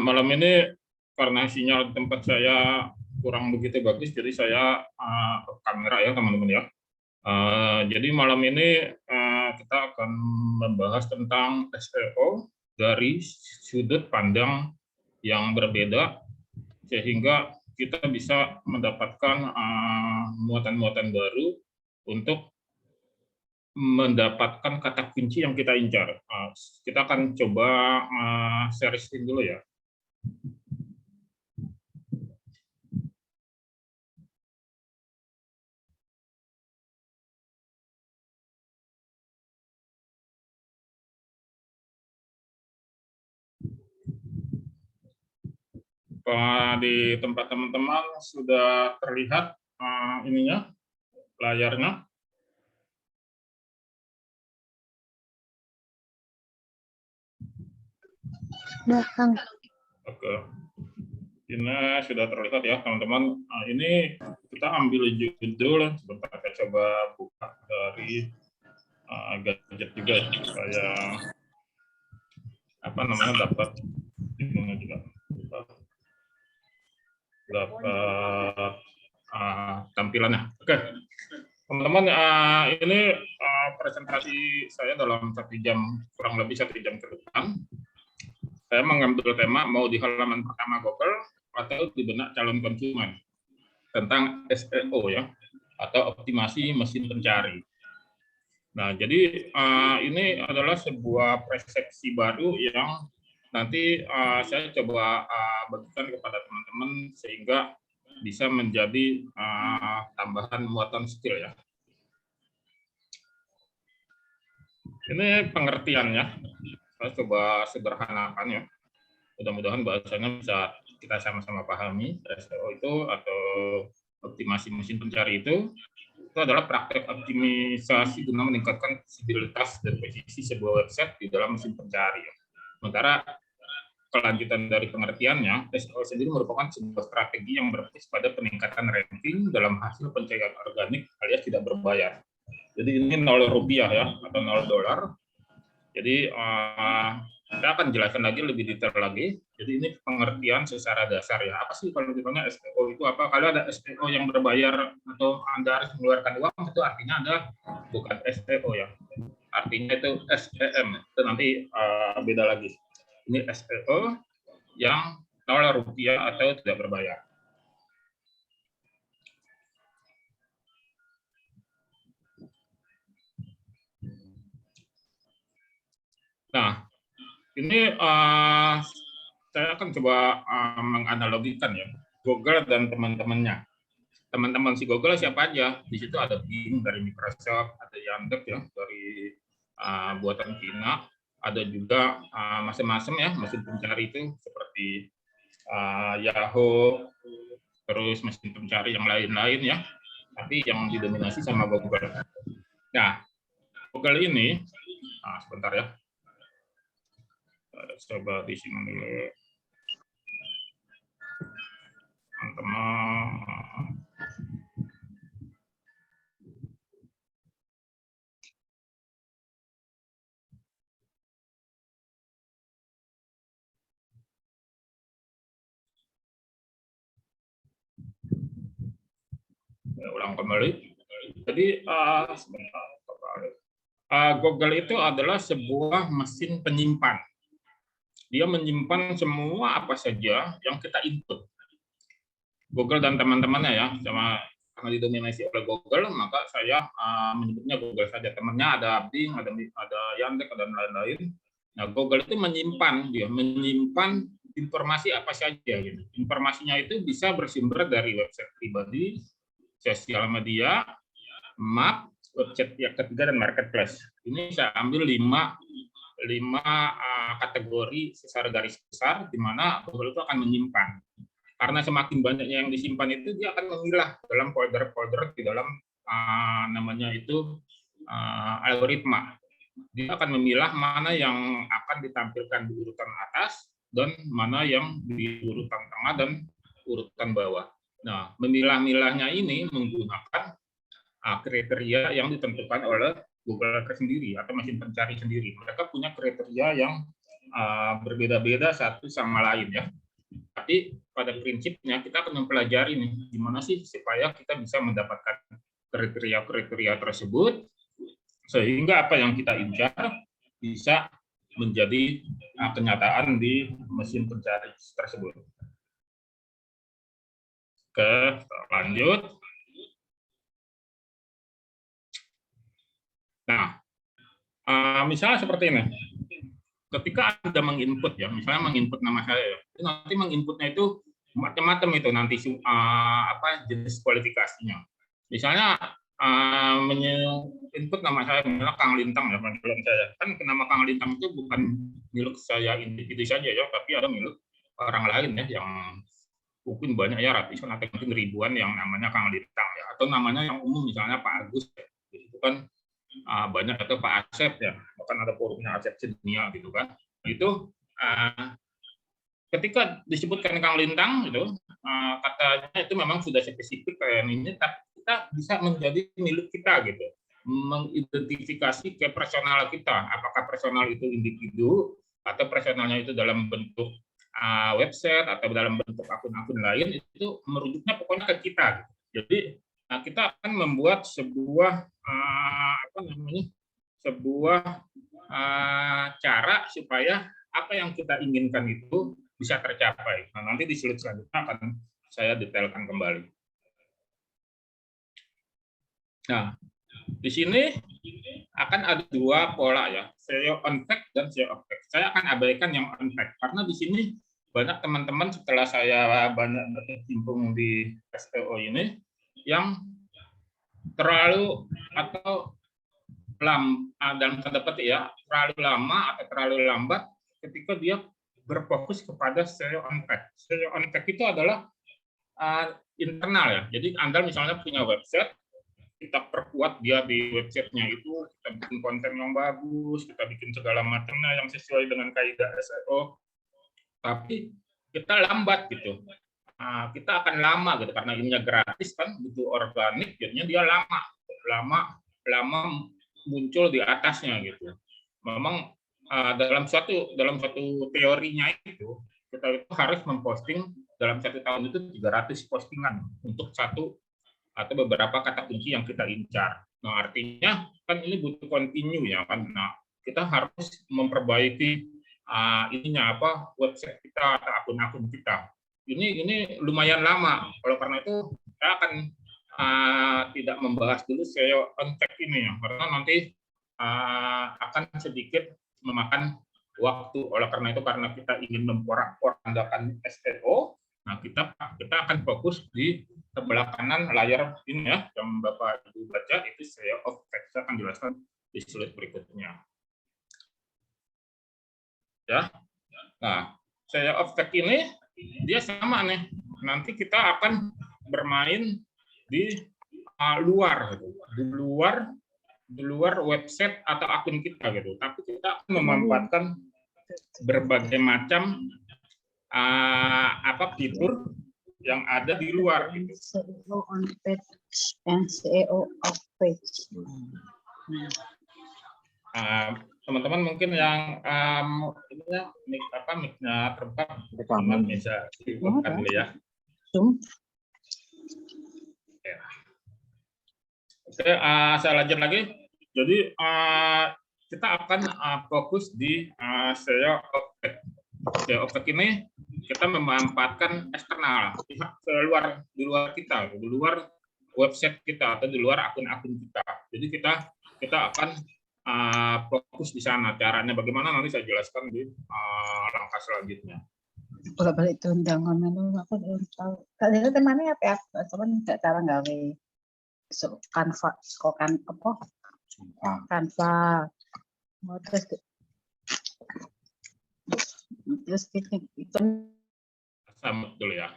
Malam ini karena sinyal di tempat saya kurang begitu bagus, jadi saya kamera ya teman-teman ya. Jadi malam ini kita akan membahas tentang SEO dari sudut pandang yang berbeda, sehingga kita bisa mendapatkan muatan-muatan baru untuk mendapatkan kata kunci yang kita incar. Kita akan coba share screen dulu ya. Di tempat teman-teman sudah terlihat ininya, layarnya. Belakang. Oke, ini sudah terlihat ya teman-teman. Ini kita ambil judul, sebentar saya coba buka dari gadget juga supaya dapat ininya juga, dapat tampilannya. Oke, teman-teman, ini presentasi saya dalam 1 jam, kurang lebih 1 jam ke depan. Saya mengambil tema mau di halaman pertama Google atau di benak calon konsumen tentang SEO ya, atau optimasi mesin pencari. Nah, jadi ini adalah sebuah persepsi baru yang nanti saya coba bagikan kepada teman-teman sehingga bisa menjadi tambahan muatan skill ya. Ini pengertiannya, saya coba sederhanakan ya. Mudah-mudahan bahasanya bisa kita sama-sama pahami. SEO itu atau optimasi mesin pencari itu adalah praktek optimisasi guna meningkatkan visibilitas dan posisi sebuah website di dalam mesin pencari. Sementara kelanjutan dari pengertiannya, SEO sendiri merupakan sebuah strategi yang berbasis pada peningkatan ranking dalam hasil pencarian organik alias tidak berbayar. Jadi ini 0 rupiah ya, atau 0 dolar. Jadi saya akan jelaskan lagi lebih detail lagi. Jadi ini pengertian secara dasar ya. Apa sih kalau ditanya SEO itu apa? Kalau ada SEO yang berbayar atau Anda harus mengeluarkan uang, itu artinya Anda bukan SEO ya. Artinya itu SEM. Itu nanti beda lagi. Ini SEO yang 0 rupiah atau tidak berbayar. Nah, ini saya akan coba menganalogikan ya Google dan teman-temannya. Teman-teman si Google siapa aja? Di situ ada Bing dari Microsoft, ada Yandex ya dari buatan Cina, ada juga macam-macam ya mesin pencari itu seperti Yahoo, terus mesin pencari yang lain-lain ya. Tapi yang didominasi sama Google. Nah, Google ini, sebentar ya. Coba di sini dulu. Teman-teman. Ulang kembali. Jadi sebentar. Google itu adalah sebuah mesin penyimpan. Dia menyimpan semua apa saja yang kita input. Google dan teman-temannya ya, sama karena didominasi oleh Google, maka saya menyebutnya Google saja. Temannya ada Bing, ada Yandex, dan lain-lain. Nah, Google itu menyimpan informasi apa saja gitu. Informasinya itu bisa bersumber dari website pribadi, sosial media, map, website yang ketiga, dan marketplace. Ini saya ambil 5 kategori secara garis besar di mana Google itu akan menyimpan. Karena semakin banyaknya yang disimpan itu, dia akan memilah dalam folder-folder di dalam namanya itu algoritma. Dia akan memilah mana yang akan ditampilkan di urutan atas dan mana yang di urutan tengah dan urutan bawah. Nah, memilah-milahnya ini menggunakan kriteria yang ditentukan oleh Google sendiri atau mesin pencari sendiri. Mereka punya kriteria yang berbeda-beda satu sama lain ya. Tapi pada prinsipnya kita akan mempelajari nih gimana sih supaya kita bisa mendapatkan kriteria-kriteria tersebut sehingga apa yang kita incar bisa menjadi kenyataan di mesin pencari tersebut. Oke, lanjut. Nah, misalnya seperti ini. Ketika Anda menginput ya, misalnya menginput nama saya ya, nanti menginputnya itu macam-macam itu nanti jenis kualifikasinya. Misalnya input nama saya misalnya Kang Lintang ya, panggilan saya. Kan nama Kang Lintang itu bukan milik saya individu saja ya, tapi ada milik orang lain ya yang mungkin banyak ya, ratusan atau mungkin ribuan yang namanya Kang Lintang ya, atau namanya yang umum misalnya Pak Agus ya. Itu kan banyak, atau Pak Asep ya, bahkan ada forumnya Asep Sedunia gitu kan. Itu ketika disebutkan Kang Lintang gitu, katanya itu memang sudah spesifik kayak ini, tapi kita bisa menjadi milik kita gitu, mengidentifikasi ke personal kita, apakah personal itu individu atau personalnya itu dalam bentuk website atau dalam bentuk akun-akun lain, itu merujuknya pokoknya ke kita gitu. Jadi kita akan membuat sebuah cara supaya apa yang kita inginkan itu bisa tercapai. Nah, nanti di slide selanjutnya akan saya detailkan kembali. Nah, di sini akan ada dua pola ya, SEO on fact dan SEO off fact. Saya akan abaikan yang on fact karena di sini banyak teman-teman setelah saya banyak berkecimpung di SEO ini yang terlalu atau dalam tanda petik ya, terlalu lama atau terlalu lambat ketika dia berfokus kepada SEO on fact. SEO on fact itu adalah internal ya. Jadi Anda misalnya punya website, kita perkuat dia di websitenya itu, kita bikin konten yang bagus, kita bikin segala macamnya yang sesuai dengan kaidah SEO. Tapi kita lambat gitu. Kita akan lama gitu karena ininya gratis kan, butuh organik, jadinya dia lama muncul di atasnya gitu. Memang dalam suatu teorinya itu kita itu harus memposting dalam 1 tahun itu 300 postingan untuk satu atau beberapa kata kunci yang kita incar. Nah, artinya kan ini butuh continue ya kan. Nah, kita harus memperbaiki website kita atau akun-akun kita. Ini lumayan lama. Oleh karena itu saya akan tidak membahas dulu SEO on fact ini ya, karena nanti akan sedikit memakan waktu. Oleh karena itu, karena kita ingin memporak-porandakan SEO, nah kita akan fokus di sebelah kanan layar ini ya, yang Bapak Ibu baca itu SEO of fact. Saya akan jelaskan di slide berikutnya. Ya. Nah, SEO of fact ini dia sama nih. Nanti kita akan bermain di luar gitu. Di luar website atau akun kita gitu. Tapi kita akan memanfaatkan berbagai macam fitur yang ada di luar gitu. SEO on page and SEO off page. Teman-teman mungkin yang mic-nya terbuka, bisa dibuka dulu ya. Oke, saya lanjut lagi. Jadi kita akan fokus di SEO off fact. SEO off fact ini kita memanfaatkan eksternal, pihak di luar kita, di luar website kita atau di luar akun-akun kita. Jadi kita akan fokus di sana. Caranya bagaimana nanti saya jelaskan di langkah selanjutnya. Kalau balik itu undangan aku belum tahu. Kalian temannya apa ya? Teman nggak cara gawe Canva, Canva. Terus itu sama dulu ya.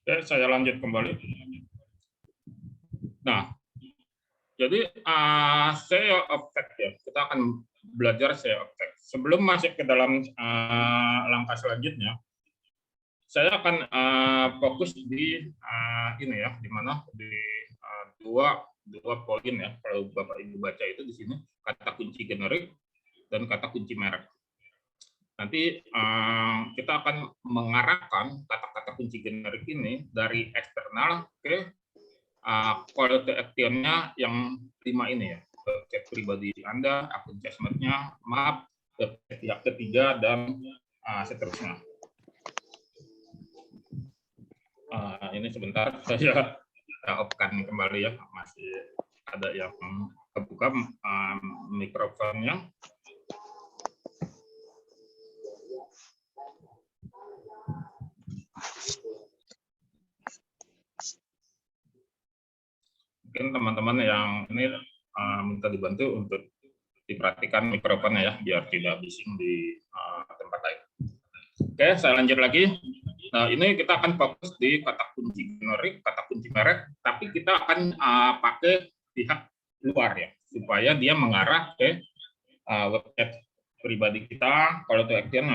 Oke, saya lanjut kembali. Nah, jadi SEO of fact ya, kita akan belajar SEO of fact. Sebelum masuk ke dalam langkah selanjutnya, saya akan fokus di ini ya, di mana di dua poin ya. Kalau Bapak Ibu baca itu di sini kata kunci generik dan kata kunci merek. Nanti kita akan mengarahkan kata-kata kunci generik ini dari eksternal ke call to action-nya yang 5 ini ya. Chat pribadi Anda, akun sosmednya, map, pihak ketiga, dan seterusnya. Ini sebentar saya off-kan kembali ya, masih ada yang kebuka mikrofonnya. Mungkin teman-teman yang ini minta dibantu untuk diperhatikan mikrofonnya ya, biar tidak bising di tempat lain. Oke, saya lanjut lagi. Nah, ini kita akan fokus di kata kunci generik, kata kunci merek, tapi kita akan pakai pihak luar ya, supaya dia mengarah ke website pribadi kita, kalau itu action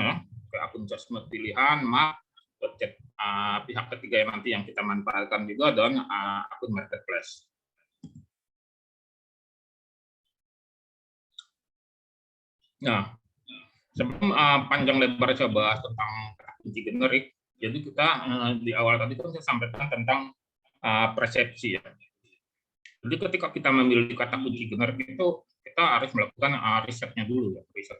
ke akun sosmed pilihan, map, website pihak ketiga yang nanti yang kita manfaatkan juga, dan akun marketplace. Nah, sebelum panjang lebar saya bahas tentang kunci generik, jadi kita di awal tadi kan saya sampaikan tentang persepsi ya. Jadi ketika kita memilih kata kunci generik itu kita harus melakukan risetnya dulu ya, riset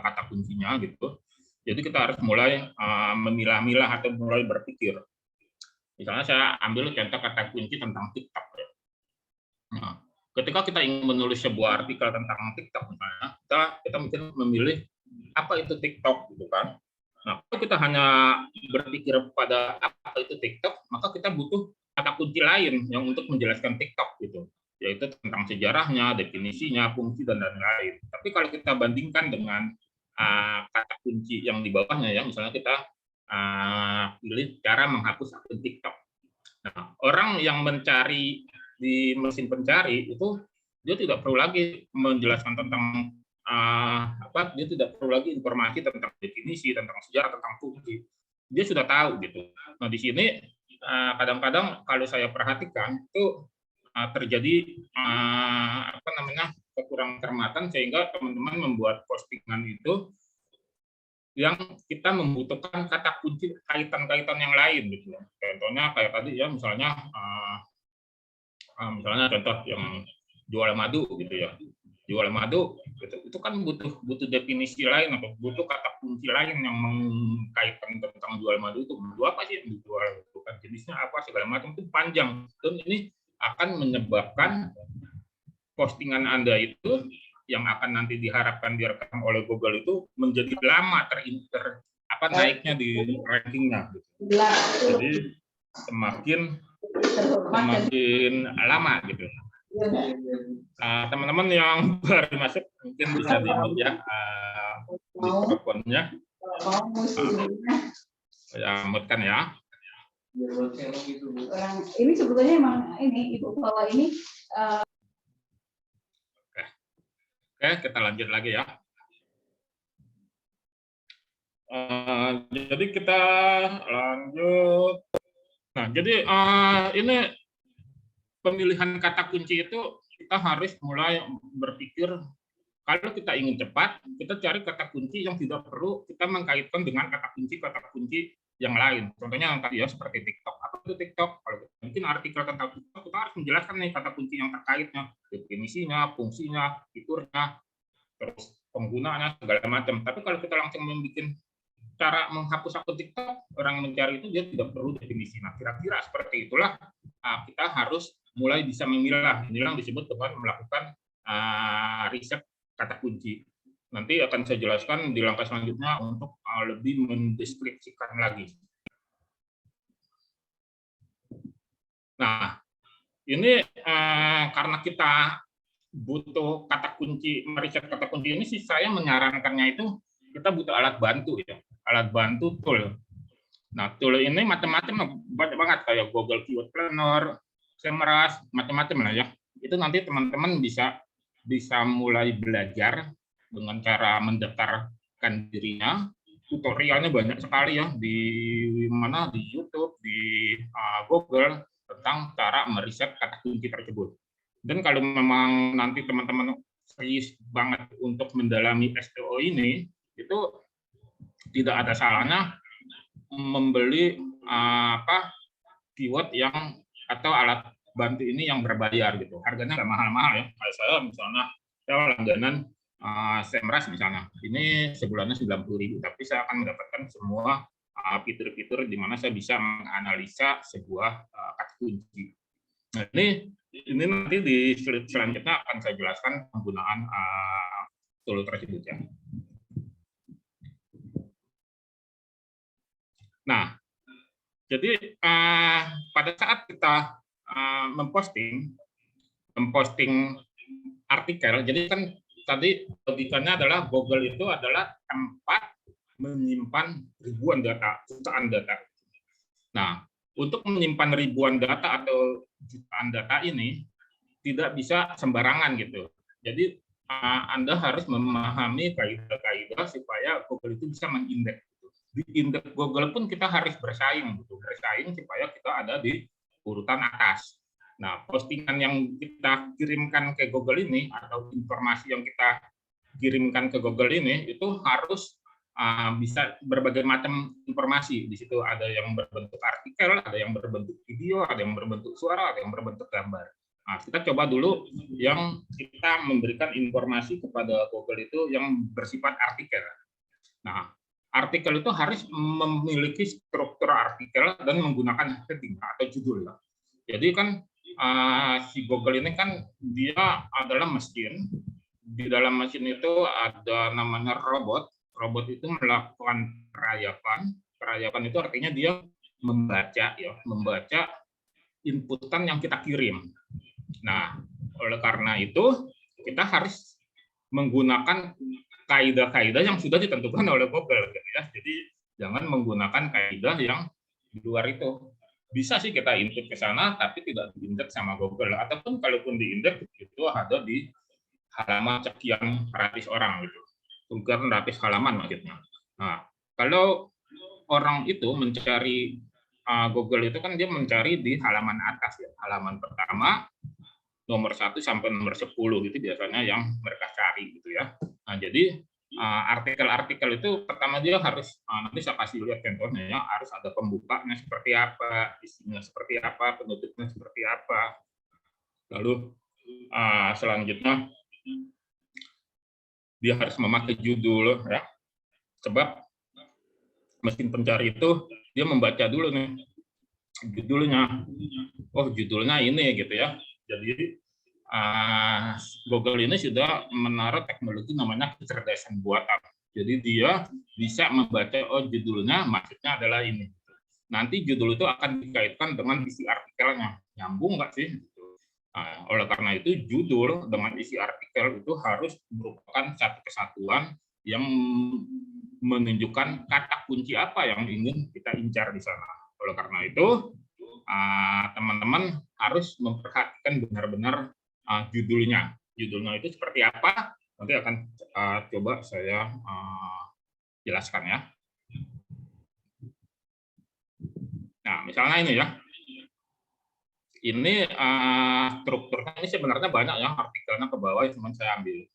kata kuncinya gitu. Jadi kita harus mulai memilah-milah atau mulai berpikir. Misalnya saya ambil contoh kata kunci tentang TikTok ya. Nah, ketika kita ingin menulis sebuah artikel tentang TikTok misalnya, kita mungkin memilih apa itu TikTok gitu kan. Nah, kalau kita hanya berpikir pada apa itu TikTok, maka kita butuh kata kunci lain yang untuk menjelaskan TikTok gitu, yaitu tentang sejarahnya, definisinya, fungsi, dan lain-lain. Tapi kalau kita bandingkan dengan kata kunci yang di bawahnya ya, misalnya kita pilih cara menghapus akun TikTok. Nah, orang yang mencari di mesin pencari itu dia tidak perlu lagi menjelaskan tentang dia tidak perlu lagi informasi tentang definisi, tentang sejarah, tentang fungsi. Dia sudah tahu gitu. Nah, di sini kadang-kadang kalau saya perhatikan itu terjadi kekurang cermatan sehingga teman-teman membuat postingan itu yang kita membutuhkan kata kunci kaitan-kaitan yang lain gitu. Contohnya kayak tadi ya, misalnya contoh yang jual madu gitu ya. Jual madu itu kan butuh definisi lain atau butuh kata kunci lain yang mengkaitkan tentang jual madu itu. Madu apa sih yang dijual, bukan jenisnya apa, segala macam, itu panjang. Dan ini akan menyebabkan postingan Anda itu yang akan nanti diharapkan direkam oleh Google itu menjadi lama naiknya di rankingnya. Jadi semakin lama gitu. Teman-teman yang baru masuk mungkin bisa di-mute ya mikrofonnya. Saya mute-kan ya. Ini sebetulnya emang ini Ibu bahwa ini Oke, kita lanjut lagi ya. Jadi kita lanjut. Nah, jadi ini pemilihan kata kunci itu kita harus mulai berpikir, kalau kita ingin cepat, kita cari kata kunci yang tidak perlu kita mengkaitkan dengan kata kunci yang lain. Contohnya yang tadi ya, seperti TikTok. Apa itu TikTok? Kalau mungkin artikel tentang TikTok, kita harus menjelaskan nih kata kunci yang terkaitnya, definisinya, fungsinya, fiturnya, terus penggunaannya, segala macam. Tapi kalau kita langsung membuat cara menghapus akun TikTok, orang mencari itu dia tidak perlu definisi. Nah, kira-kira seperti itulah kita harus mulai bisa memilah. Inilah yang disebut dengan melakukan riset kata kunci. Nanti akan saya jelaskan di langkah selanjutnya untuk lebih mendeskripsikan lagi. Nah, ini karena kita butuh kata kunci, meriset kata kunci ini sih, saya menyarankannya itu kita butuh alat bantu ya, alat bantu tool. Nah, tool ini macam-macam, banyak banget kayak Google Keyword Planner, Semrush, macam-macam lah ya. Itu nanti teman-teman bisa mulai belajar dengan cara mendaftarkan dirinya. Tutorialnya banyak sekali ya, di YouTube, di Google, tentang cara meriset kata kunci tersebut. Dan kalau memang nanti teman-teman serius banget untuk mendalami SEO ini, itu tidak ada salahnya membeli keyword yang atau alat bantu ini yang berbayar gitu. Harganya nggak mahal-mahal ya. Kayak saya misalnya saya langganan Semrush misalnya. Ini sebulannya 90.000, tapi saya akan mendapatkan semua fitur-fitur di mana saya bisa menganalisa sebuah kata kunci. Nah, ini nanti di slide selanjutnya akan saya jelaskan penggunaan tool tersebut ya. Nah, jadi pada saat kita memposting artikel, jadi kan tadi logikanya adalah Google itu adalah tempat menyimpan ribuan data, jutaan data. Nah, untuk menyimpan ribuan data atau jutaan data ini tidak bisa sembarangan gitu. Jadi Anda harus memahami kaidah-kaidah supaya Google itu bisa mengindeks. Di indeks Google pun kita harus bersaing gitu, bersaing supaya kita ada di urutan atas. Nah, postingan yang kita kirimkan ke Google ini atau informasi yang kita kirimkan ke Google ini itu harus bisa berbagai macam informasi. Di situ ada yang berbentuk artikel, ada yang berbentuk video, ada yang berbentuk suara, ada yang berbentuk gambar. Nah, kita coba dulu yang kita memberikan informasi kepada Google itu yang bersifat artikel. Nah, artikel itu harus memiliki struktur artikel dan menggunakan heading atau judul. Jadi kan si Google ini kan dia adalah mesin. Di dalam mesin itu ada namanya robot. Robot itu melakukan perayapan. Perayapan itu artinya dia membaca inputan yang kita kirim. Nah, oleh karena itu kita harus menggunakan kaidah-kaidah yang sudah ditentukan oleh Google gitu ya. Jadi jangan menggunakan kaidah yang di luar itu. Bisa sih kita input ke sana tapi tidak diindeks sama Google, ataupun kalaupun diindeks itu ada di halaman sekian ratus orang gitu. Sekian ratus halaman maksudnya. Nah, kalau orang itu mencari Google itu kan dia mencari di halaman atas ya. Halaman pertama nomor 1 sampai nomor 10 gitu biasanya yang mereka cari gitu ya. Nah, jadi artikel-artikel itu pertama dia harus nanti saya kasih lihat contohnya ya, harus ada pembukanya seperti apa, isinya seperti apa, penutupnya seperti apa. Lalu selanjutnya dia harus memakai judul ya. Sebab mesin pencari itu dia membaca dulu nih judulnya. Oh, judulnya ini gitu ya. Jadi Google ini sudah menaruh teknologi namanya kecerdasan buatan. Jadi dia bisa membaca, oh judulnya maksudnya adalah ini. Nanti judul itu akan dikaitkan dengan isi artikelnya. Nyambung nggak sih? Nah, oleh karena itu judul dengan isi artikel itu harus merupakan satu kesatuan yang menunjukkan kata kunci apa yang ingin kita incar di sana. Oleh karena itu teman-teman harus memperhatikan benar-benar judulnya. Judulnya itu seperti apa? Nanti akan coba saya jelaskan ya. Nah, misalnya ini ya. Ini strukturnya ini sebenarnya banyak ya, artikelnya ke bawah, cuma saya ambil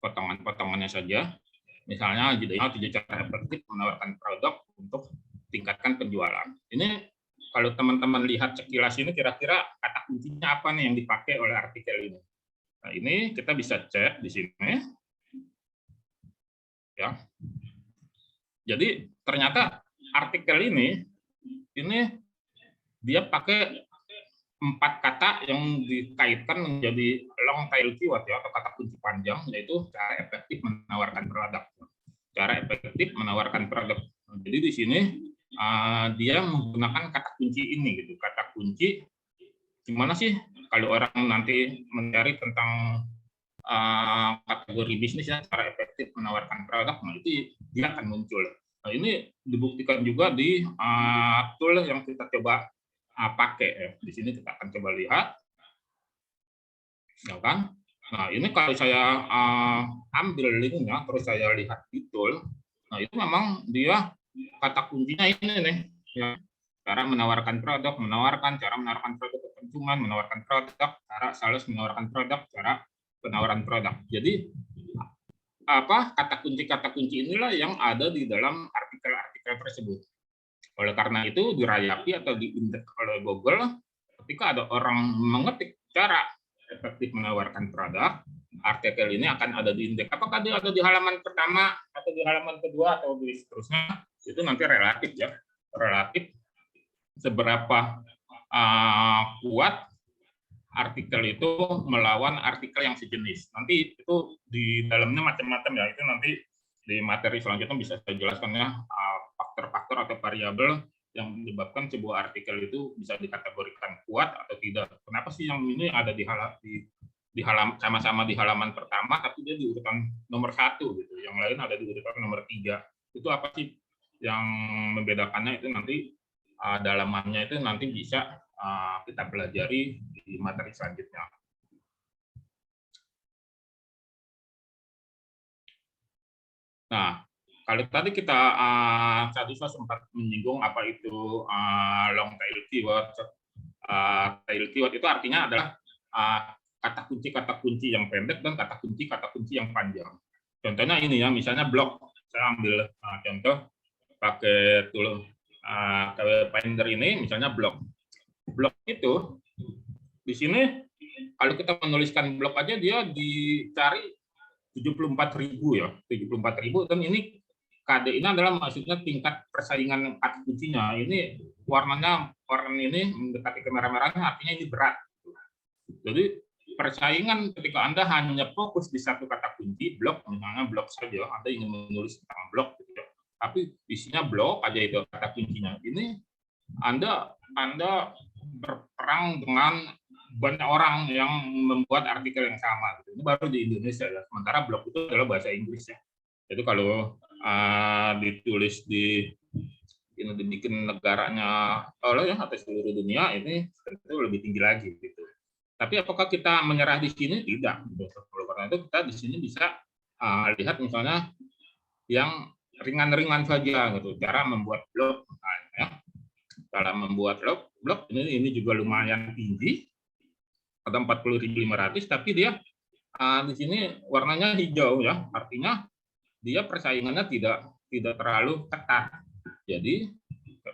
potongan-potongannya saja. Misalnya judulnya 7 cara efektif menawarkan produk untuk tingkatkan penjualan. Ini kalau teman-teman lihat sekilas ini kira-kira kata kuncinya apa nih yang dipakai oleh artikel ini. Nah, ini kita bisa cek di sini. Ya. Jadi ternyata artikel ini dia pakai 4 kata yang dikaitkan menjadi long tail keyword ya, atau kata kunci panjang, yaitu cara efektif menawarkan produk. Cara efektif menawarkan produk. Jadi di sini dia menggunakan kata kunci ini gitu. Kata kunci gimana sih kalau orang nanti mencari tentang kategori bisnisnya, cara efektif menawarkan produk, nah itu dia akan muncul. Nah, ini dibuktikan juga di tool yang kita coba pakai ya. Di sini kita akan coba lihat, ya kan? Nah, ini kalau saya ambil linknya, terus saya lihat di tool, nah itu memang dia kata kuncinya ini nih, ya. cara menawarkan produk, cara menawarkan produk ke konsumen, menawarkan produk, cara sales menawarkan produk, cara penawaran produk. Jadi kata kunci inilah yang ada di dalam artikel-artikel tersebut. Oleh karena itu dirayapi atau diindeks oleh Google ketika ada orang mengetik cara efektif menawarkan produk, artikel ini akan ada di indeks. Apakah dia ada di halaman pertama atau di halaman kedua atau di seterusnya, itu nanti relatif ya, relatif seberapa kuat artikel itu melawan artikel yang sejenis. Nanti itu di dalamnya macam-macam ya, itu nanti di materi selanjutnya bisa saya jelaskan ya, faktor-faktor atau variabel yang menyebabkan sebuah artikel itu bisa dikategorikan kuat atau tidak. Kenapa sih yang ini ada di halaman sama-sama di halaman pertama tapi dia di urutan nomor 1 gitu, yang lain ada di urutan nomor 3. Itu apa sih yang membedakannya? Itu nanti dalamannya itu nanti bisa kita pelajari di materi selanjutnya. Nah, kalau tadi tadi saya sempat menyinggung apa itu long tail keyword. Tail keyword itu artinya adalah kata kunci yang pendek dan kata kunci yang panjang. Contohnya ini ya, misalnya blog. Saya ambil contoh pakai tool KW Finder ini, misalnya blog. Blog itu di sini kalau kita menuliskan blog aja dia dicari 74.000 ya, 74.000, dan ini KD ini adalah maksudnya tingkat persaingan kata kuncinya. Ini warna ini mendekati ke merah-merahnya, artinya ini berat. Jadi persaingan ketika Anda hanya fokus di satu kata kunci, blog, misalnya blog saja, Anda ingin menulis tentang blog, gitu ya, tapi isinya blog aja itu kata kuncinya. Ini Anda berperang dengan banyak orang yang membuat artikel yang sama. Ini baru di Indonesia ya. Sementara blog itu adalah bahasa Inggris ya. Jadi kalau ditulis dibikin negaranya ya atau seluruh dunia, ini tentu lebih tinggi lagi gitu. Tapi apakah kita menyerah di sini? Tidak. Karena itu kita di sini bisa lihat misalnya yang ringan-ringan saja gitu. Cara membuat blog, ya. Cara membuat blog ini juga lumayan tinggi, ada 40.500, tapi dia di sini warnanya hijau ya, artinya dia persaingannya tidak terlalu ketat. Jadi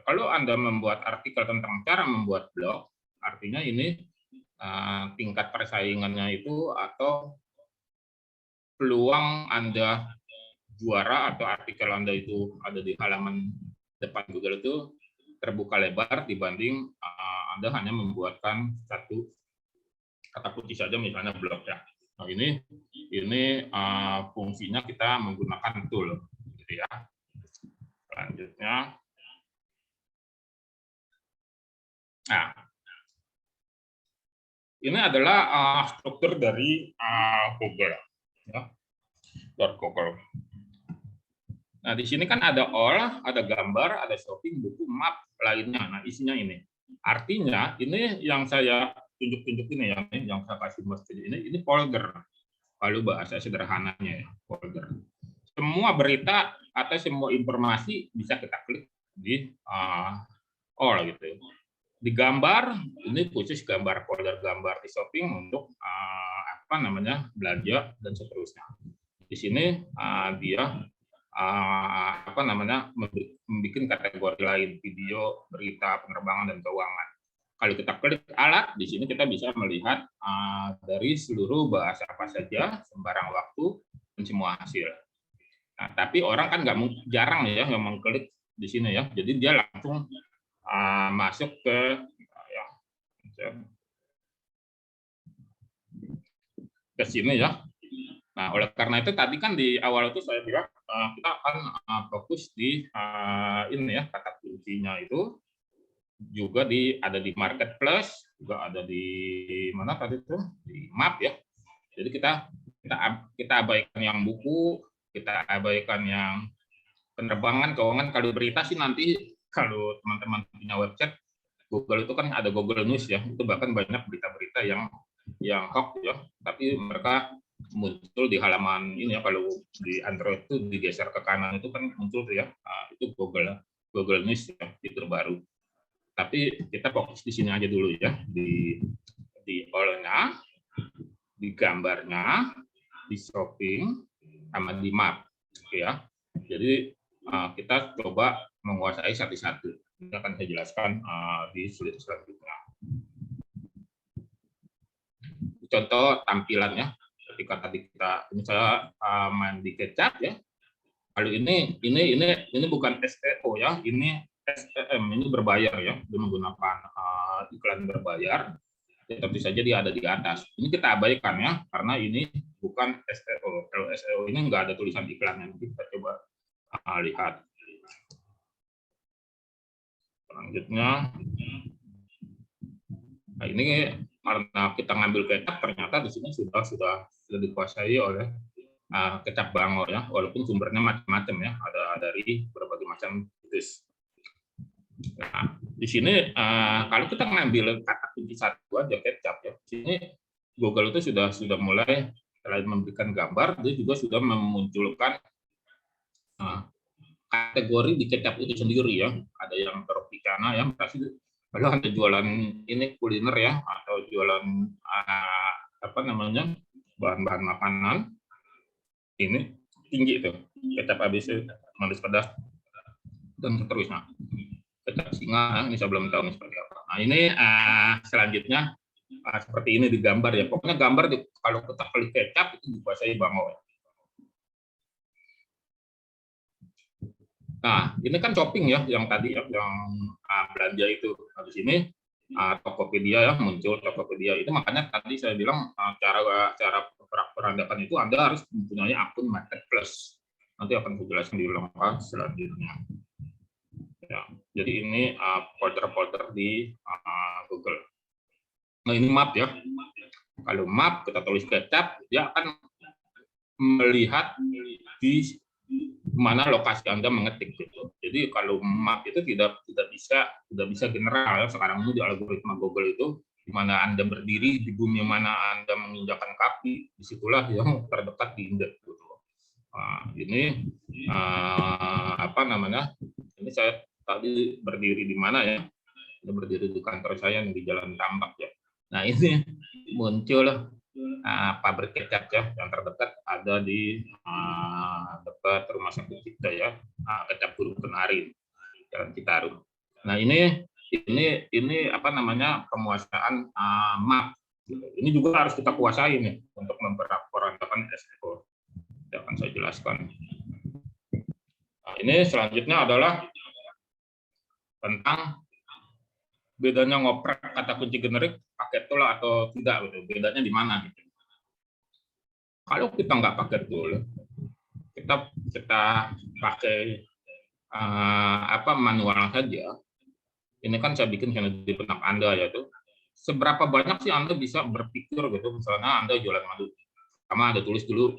kalau Anda membuat artikel tentang cara membuat blog, artinya ini tingkat persaingannya itu atau peluang Anda juara atau artikel Anda itu ada di halaman depan Google itu terbuka lebar dibanding Anda hanya membuatkan satu kata kunci saja, misalnya blog ya. Nah, ini fungsinya kita menggunakan tool gitu ya. Selanjutnya, nah ini adalah struktur dari Google ya, Google. Nah, di sini kan ada all, ada gambar, ada shopping, buku, map, lainnya. Nah, isinya ini. Artinya, ini yang saya tunjuk-tunjuk ini ya, yang saya kasih mesti ini folder. Kalau bahasa sederhananya ya, folder. Semua berita atau semua informasi bisa kita klik di all gitu. Di gambar, ini khusus gambar, folder gambar di shopping untuk belanja dan seterusnya. Di sini dia membuat kategori lain, video, berita, penerbangan, dan keuangan. Kalau kita klik alat, di sini kita bisa melihat dari seluruh bahasa apa saja, sembarang waktu, dan semua hasil. Nah, tapi orang kan jarang ya yang mengklik di sini ya, jadi dia langsung masuk ke sini ya. Nah, oleh karena itu tadi kan di awal itu saya bilang kita akan fokus di ini ya, kata kuncinya itu juga ada di marketplace, juga ada di mana tadi itu, di map ya. Jadi kita abaikan yang buku, kita abaikan yang penerbangan, keuangan. Kalau berita sih nanti kalau teman-teman punya website Google itu kan ada Google News ya, itu bahkan banyak berita-berita yang hoax ya, tapi mereka muncul di halaman ini ya. Kalau di Android itu digeser ke kanan itu kan muncul tuh ya, itu Google News ya, fitur baru. Tapi kita fokus di sini aja dulu ya, di all-nya, di gambarnya, di shopping, sama di map, ya. Jadi kita coba menguasai satu-satu. Ini akan saya jelaskan di slide selanjutnya. Contoh tampilannya, ketika tadi kita ini saya main di kecap ya. Kalau ini bukan SEO ya, ini SEM, ini berbayar ya, dia menggunakan iklan berbayar. Tentu saja dia ada di atas. Ini kita abaikan ya, karena ini bukan SEO. Kalau SEO ini nggak ada tulisan iklannya. Nanti kita coba lihat. Selanjutnya, nah ini karena kita ngambil kecap, ternyata di sini sudah dikuasai oleh kecap Bangor ya, walaupun sumbernya macam-macam ya, ada dari berbagai macam situs. Nah, di sini kalau kita ngambil kata kunci satu aja kecap ya, di sini Google itu sudah mulai selain memberikan gambar, dia juga sudah memunculkan kategori di kecap itu sendiri ya. Ada yang tropicana ya, kalau ada jualan ini kuliner ya, atau jualan apa namanya bahan-bahan makanan, ini tinggi itu kecap ABC, manis pedas dan seterusnya. Kecap singa, ini saya belum tahu ini seperti apa. Nah ini selanjutnya seperti ini di gambar ya. Pokoknya gambar kalau kita klik kecap itu dikuasai Bangor. Nah ini kan shopping ya, yang tadi yang belanja itu. Nah, di sini Tokopedia ya, muncul Tokopedia itu, makanya tadi saya bilang cara peradaban itu Anda harus mempunyai akun marketplace. Nanti akan saya jelaskan di langkah selanjutnya. Ya, jadi ini folder-folder di Google. Nah ini map ya. Kalau map kita tulis kecap, dia akan melihat di mana lokasi Anda mengetik gitu. Jadi kalau map itu tidak bisa general ya. Sekarang ini di algoritma Google itu di mana Anda berdiri, di bumi mana Anda menginjakan kaki, disitulah yang terdekat di indeks gitu. Nah, ini apa namanya? Ini saya tadi berdiri di mana ya? Ini berdiri di kantor saya di Jalan Tambak ya. Nah ini muncul pabrik kecap ya, yang terdekat ada di dekat rumah sakit kita ya, kecap Gunung Kenarin, Jalan Citarum. Nah ini apa namanya penguasaan map. Ini juga harus kita kuasai nih untuk memperandakan SEO. Yang akan saya jelaskan. Nah, ini selanjutnya adalah tentang bedanya ngoprek kata kunci generik pakai tool atau tidak gitu. Bedanya di mana gitu. Kalau kita nggak pakai tool, kita pakai manual saja. Ini kan saya bikin di benak Anda ya tuh. Seberapa banyak sih Anda bisa berpikir gitu, misalnya Anda jualan madu. Sama Anda tulis dulu,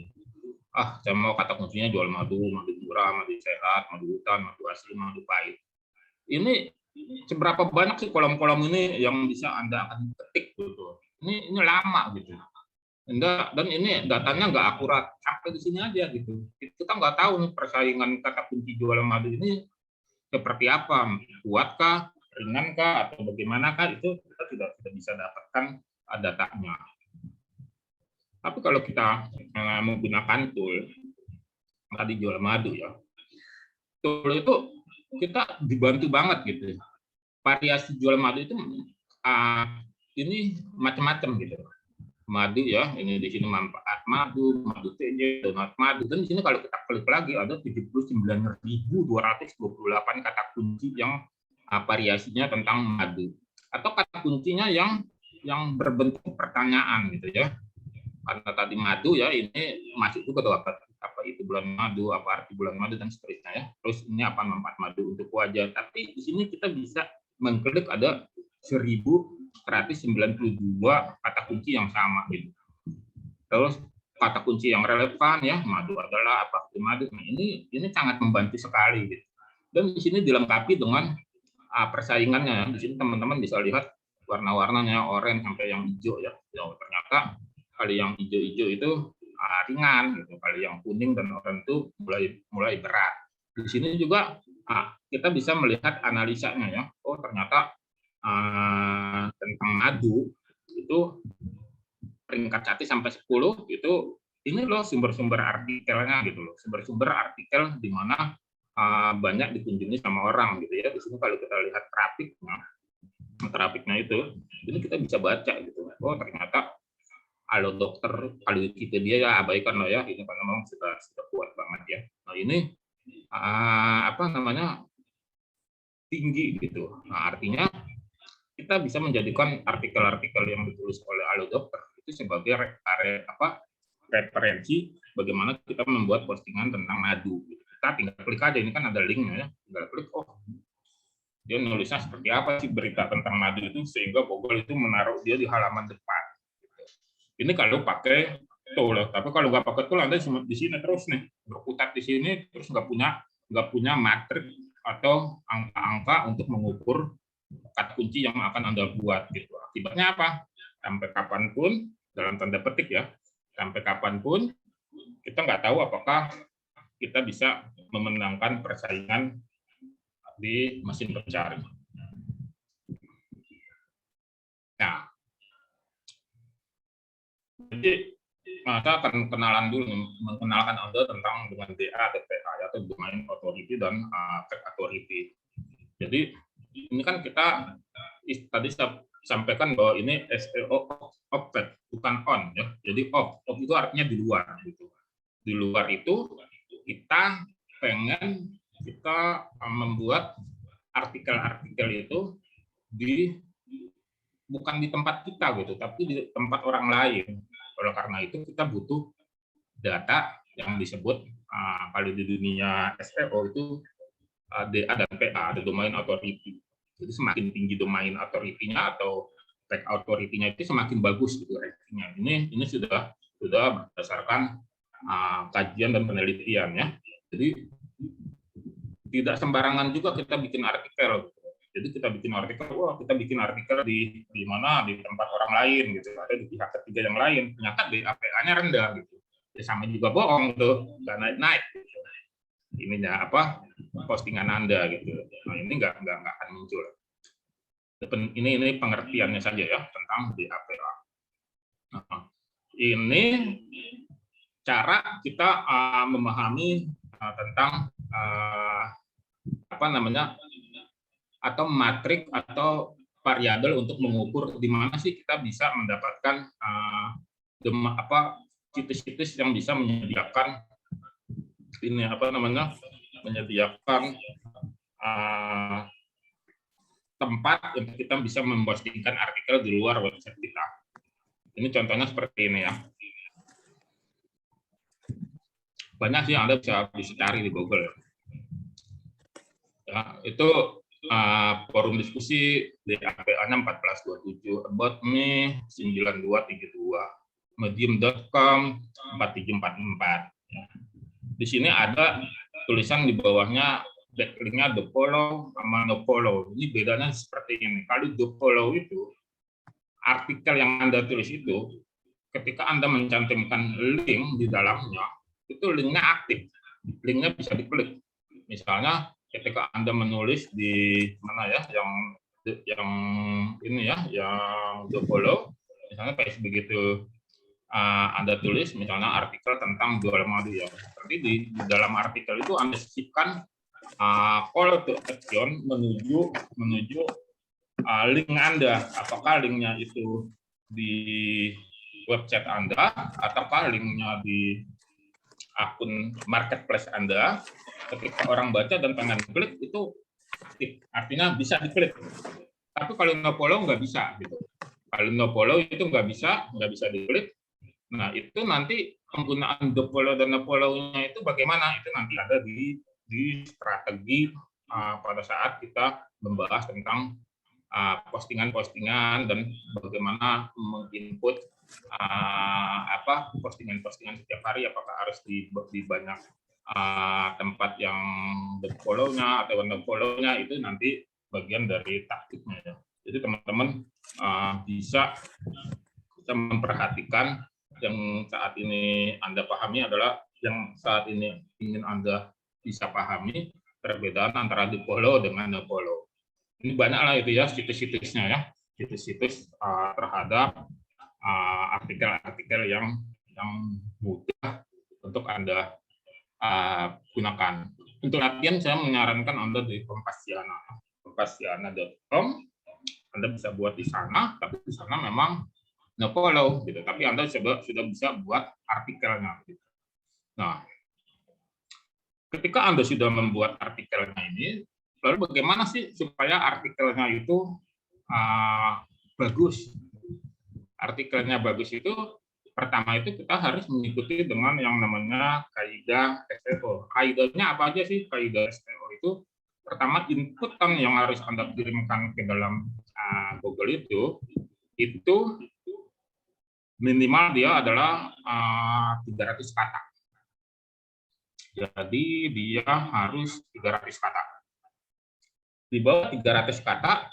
saya mau kata kuncinya jual madu murah, madu sehat, madu hutan, madu asli, madu pahit. Ini seberapa banyak sih kolom-kolom ini yang bisa Anda akan ketik gitu. Ini lama gitu. Dan ini datanya nggak akurat, sampai di sini aja gitu. Kita nggak tahu nih persaingan kata kunci jual madu ini seperti apa, kuatkah, ringankah, atau bagaimanakah, itu kita tidak bisa dapatkan datanya. Tapi kalau kita menggunakan tool, tadi jual madu ya, tool itu kita dibantu banget gitu. Variasi jual madu itu ini macam-macam gitu. Madu ya, ini di sini manfaat madu, madu TJ, donat madu, dan di sini kalau kita klik lagi ada 79.228 kata kunci yang variasinya tentang madu, atau kata kuncinya yang berbentuk pertanyaan gitu ya. Karena tadi madu ya, ini masuk juga apa itu bulan madu, apa arti bulan madu dan seterusnya ya. Terus ini apa manfaat madu untuk wajah. Tapi di sini kita bisa mengklik ada 1.192 kata kunci yang sama gitu. Terus kata kunci yang relevan ya, madu adalah apa itu madu. Nah, ini sangat membantu sekali gitu. Dan di sini dilengkapi dengan persaingannya. Di sini teman-teman bisa lihat warna-warnanya, oranye sampai yang hijau ya. Ternyata kalau yang hijau-hijau itu ringan gitu. Kalau yang kuning dan oranye itu mulai berat. Di sini juga kita bisa melihat analisanya ya. Oh ternyata tentang madu itu peringkat 1 sampai 10 itu ini loh sumber-sumber artikelnya gitu loh, sumber-sumber artikel di mana banyak dikunjungi sama orang gitu ya. Di sini kalau kita lihat trafiknya itu, ini kita bisa baca gitu. Oh ternyata Halo Dokter, kalau Wikipedia ya abaikan loh ya, ini kan memang sudah kuat banget ya. Nah ini apa namanya tinggi gitu. Nah artinya kita bisa menjadikan artikel-artikel yang ditulis oleh Halo Dokter itu sebagai referensi bagaimana kita membuat postingan tentang madu. Kita tinggal klik aja, ini kan ada linknya ya, tinggal klik, oh dia nulisnya seperti apa sih berita tentang madu itu sehingga Google itu menaruh dia di halaman depan. Ini kalau pakai tool, tapi kalau nggak pakai tool Anda di sini terus nih berkutat di sini terus nggak punya matrik atau angka-angka untuk mengukur kata kunci yang akan Anda buat gitu. Akibatnya apa? Sampai kapanpun dalam tanda petik ya, sampai kapanpun kita nggak tahu apakah kita bisa memenangkan persaingan di mesin pencari. Nah, jadi maka akan kenalan dulu, mengenalkan Anda tentang dengan DA, DPA atau Domain Authority dan Tag Authority. Jadi ini kan kita tadi saya sampaikan bahwa ini SEO off, bukan on ya. Jadi off itu artinya di luar gitu. Di luar itu kita pengen kita membuat artikel-artikel itu bukan di tempat kita gitu, tapi di tempat orang lain. Oleh karena itu kita butuh data yang disebut kalau di dunia SEO itu DA dan PA, ada Domain Authority. Jadi semakin tinggi domain authority-nya atau tag authority-nya itu semakin bagus gitu rankingnya. Ini sudah berdasarkan kajian dan penelitian ya. Jadi tidak sembarangan juga kita bikin artikel. Jadi kita bikin artikel, kita bikin artikel di mana di tempat orang lain gitu, ada di pihak ketiga yang lain. Ternyata DAPA-nya rendah gitu. Ya sama juga bohong tuh, nggak naik. Gitu. Ininya apa postingan Anda gitu. Nah ini nggak akan muncul. Ini pengertiannya saja ya tentang DAPA. Nah, ini cara kita memahami tentang apa namanya atau matrik atau variabel untuk mengukur di mana sih kita bisa mendapatkan situs-situs yang bisa menyediakan ini apa namanya menyediakan tempat untuk kita bisa mempostingkan artikel di luar website kita. Ini contohnya seperti ini ya. Banyak sih yang Anda bisa cari di Google. Ya, itu forum diskusi DAPA-nya 1427, About Me 9232, Medium.com 4744. Ya. Di sini ada tulisan di bawahnya backlinknya the follow sama no follow. Ini bedanya seperti ini. Kalau the follow itu artikel yang Anda tulis itu, ketika Anda mencantumkan link di dalamnya, itu linknya aktif, linknya bisa diklik. Misalnya ketika Anda menulis di mana ya, yang ini ya, yang the follow, misalnya kayak begitu. Anda tulis misalnya artikel tentang jual madu ya. Nanti di dalam artikel itu Anda sisipkan call to action menuju link Anda. Apakah linknya itu di website Anda ataukah linknya di akun marketplace Anda. Ketika orang baca dan pengen klik itu aktif, artinya bisa diklik. Tapi kalau no follow nggak bisa gitu. Kalau no follow itu nggak bisa diklik. Nah, itu nanti penggunaan the follow dan no follow-nya itu bagaimana? Itu nanti ada di strategi pada saat kita membahas tentang postingan-postingan dan bagaimana menginput postingan-postingan setiap hari, apakah harus di banyak tempat yang the follow-nya atau no follow-nya, itu nanti bagian dari taktiknya ya. Jadi teman-teman bisa memperhatikan yang saat ini Anda pahami adalah yang saat ini ingin Anda bisa pahami perbedaan antara di follow dengan no follow. Ini banyak lah itu ya situs-situsnya ya, situs-situs terhadap artikel-artikel yang mudah untuk Anda gunakan. Untuk latihan saya menyarankan Anda di Kompasiana, kompasiana.com. Anda bisa buat di sana, tapi di sana memang no follow gitu. Tapi Anda sudah bisa buat artikelnya. Gitu. Nah, ketika Anda sudah membuat artikelnya ini, lalu bagaimana sih supaya artikelnya itu bagus? Artikelnya bagus itu pertama itu kita harus mengikuti dengan yang namanya kaidah SEO. Kaidahnya apa aja sih kaidah SEO itu? Pertama, inputan yang harus Anda kirimkan ke dalam Google itu minimal dia adalah 300 kata. Jadi dia harus 300 kata. Di bawah 300 kata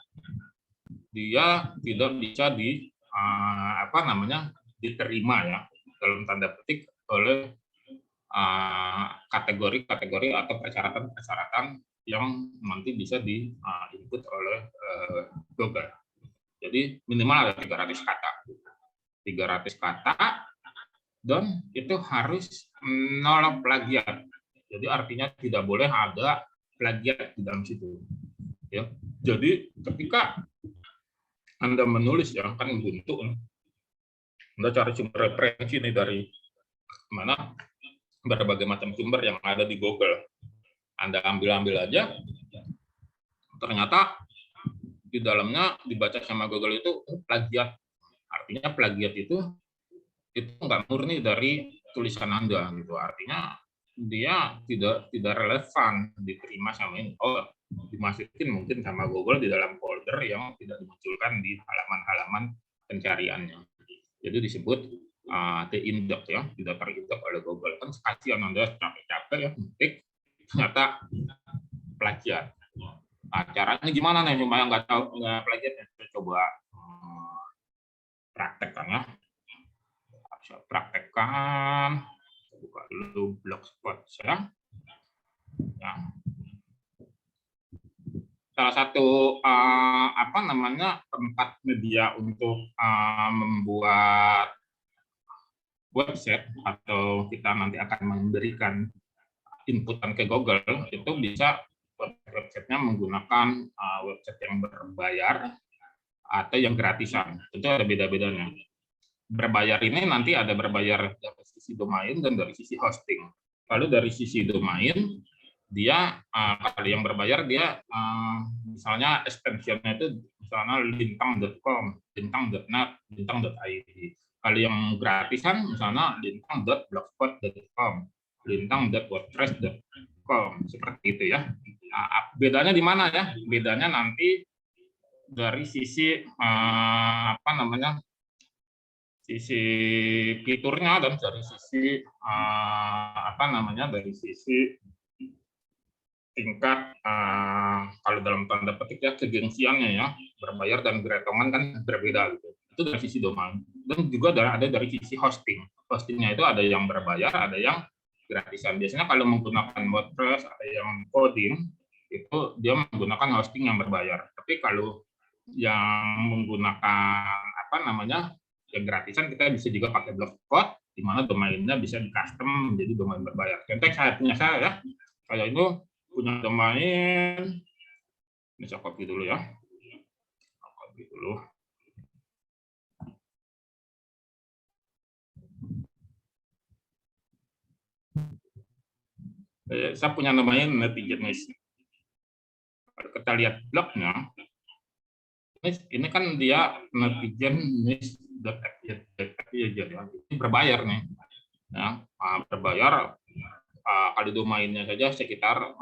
dia tidak bisa diterima ya dalam tanda petik oleh kategori-kategori atau persyaratan-persyaratan yang nanti bisa di input oleh Google. Jadi minimal ada 300 kata. 300 kata dan itu harus nol plagiat. Jadi artinya tidak boleh ada plagiat di dalam situ. Ya. Jadi ketika Anda menulis ya kan Ubuntu, Anda cari sumber referensi ini dari mana berbagai macam sumber yang ada di Google. Anda ambil aja, ternyata di dalamnya dibaca sama Google itu plagiat. Artinya plagiat itu nggak murni dari tulisan Anda gitu. Artinya dia tidak relevan diterima sama ini. Oh, dimasukin mungkin sama Google di dalam folder yang tidak dimunculkan di halaman-halaman pencariannya. Jadi disebut de-index ya, tidak terindeks oleh Google. Kan kasihan Anda capek-capek ya, ketik ternyata plagiat. Nah, caranya gimana nih supaya nggak tahu nggak plagiat? Saya coba praktekkan ya. Saya praktekkan. Buka dulu blogspot saya. Ya. Salah satu tempat media untuk membuat website atau kita nanti akan memberikan inputan ke Google itu bisa websitenya menggunakan website yang berbayar atau yang gratisan. Itu ada beda-bedanya. Berbayar ini nanti ada berbayar dari sisi domain dan dari sisi hosting. Lalu dari sisi domain dia kalau yang berbayar dia misalnya extensionnya itu misalnya lintang.com, lintang.net, lintang.id. Kalau yang gratisan misalnya lintang.blogspot.com, lintang.wordpress.com, seperti itu ya. Bedanya di mana ya? Bedanya nanti dari sisi sisi fiturnya dan dari sisi dari sisi tingkat kalau dalam tanda petik ya kegengsiannya ya, berbayar dan gretongan kan berbeda gitu. Itu dari sisi domain dan juga ada dari sisi hosting. Hostingnya itu ada yang berbayar, ada yang gratisan. Biasanya kalau menggunakan WordPress ada yang coding itu dia menggunakan hosting yang berbayar. Tapi kalau yang menggunakan yang gratisan kita bisa juga pakai Blogspot di mana domainnya bisa di custom menjadi domain berbayar. Contoh saya punya ya. Kayak itu punya domain. Ini saya copy dulu ya. Copy dulu. Saya punya domain netizenis. Kalau kita lihat blognya, ini kan dia netizenis.fyz ya. Ini berbayar nih. Ya, berbayar kali domainnya saja sekitar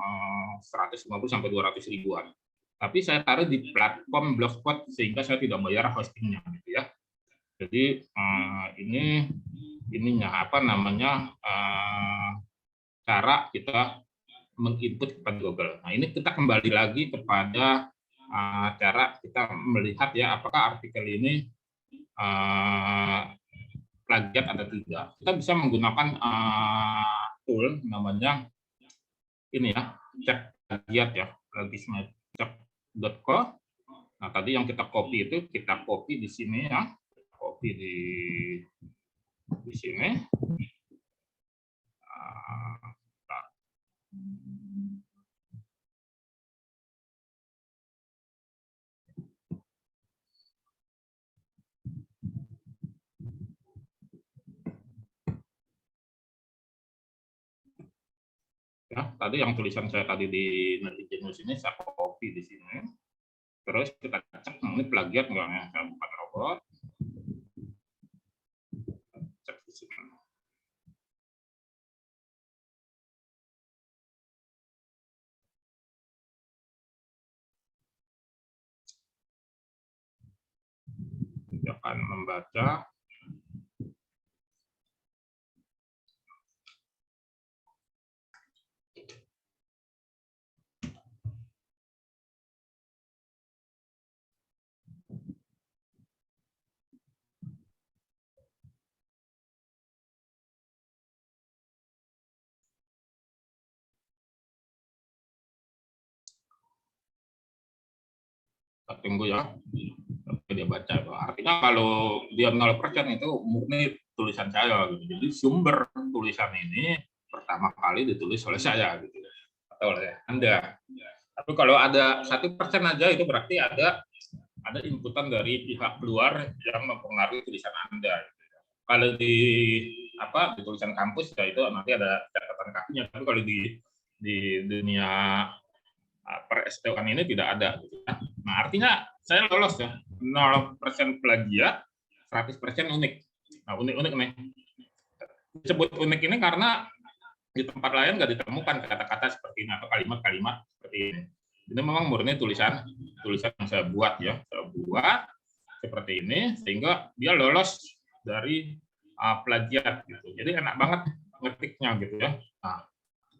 150 sampai 200 ribuan. Tapi saya taruh di platform Blogspot sehingga saya tidak bayar hostingnya gitu ya. Jadi cara kita menginput kepada Google. Nah, ini kita kembali lagi kepada cara kita melihat ya apakah artikel ini plagiat atau tidak. Kita bisa menggunakan tool namanya ini ya, cek plagiat ya, cek .co. Nah, tadi yang kita copy itu kita copy di sini ya. Copy di sini. Ya, tadi yang tulisan saya tadi di netizen news ini saya copy di sini. Terus kita cek ini plagiat nggak ya, saya bukan robot. Cek di sini. Dia akan membaca. Kita tunggu ya. Dia baca. Artinya kalau dia 0% itu murni tulisan saya gitu. Jadi sumber tulisan ini pertama kali ditulis oleh saya gitu. Atau oleh Anda. Tapi kalau ada 1% aja itu berarti ada inputan dari pihak luar yang mempengaruhi tulisan Anda. Kalau di di tulisan kampus ya itu nanti ada catatan kakinya. Tapi kalau di dunia per STUan ini tidak ada. Nah, artinya saya lolos ya. 0% plagiat, 100% unik. Nah, unik-unik nih. Disebut unik ini karena di tempat lain nggak ditemukan kata-kata seperti ini atau kalimat-kalimat seperti ini. Ini memang murni tulisan yang saya buat ya. Saya buat seperti ini sehingga dia lolos dari plagiat gitu. Jadi enak banget ngetiknya gitu ya. Nah,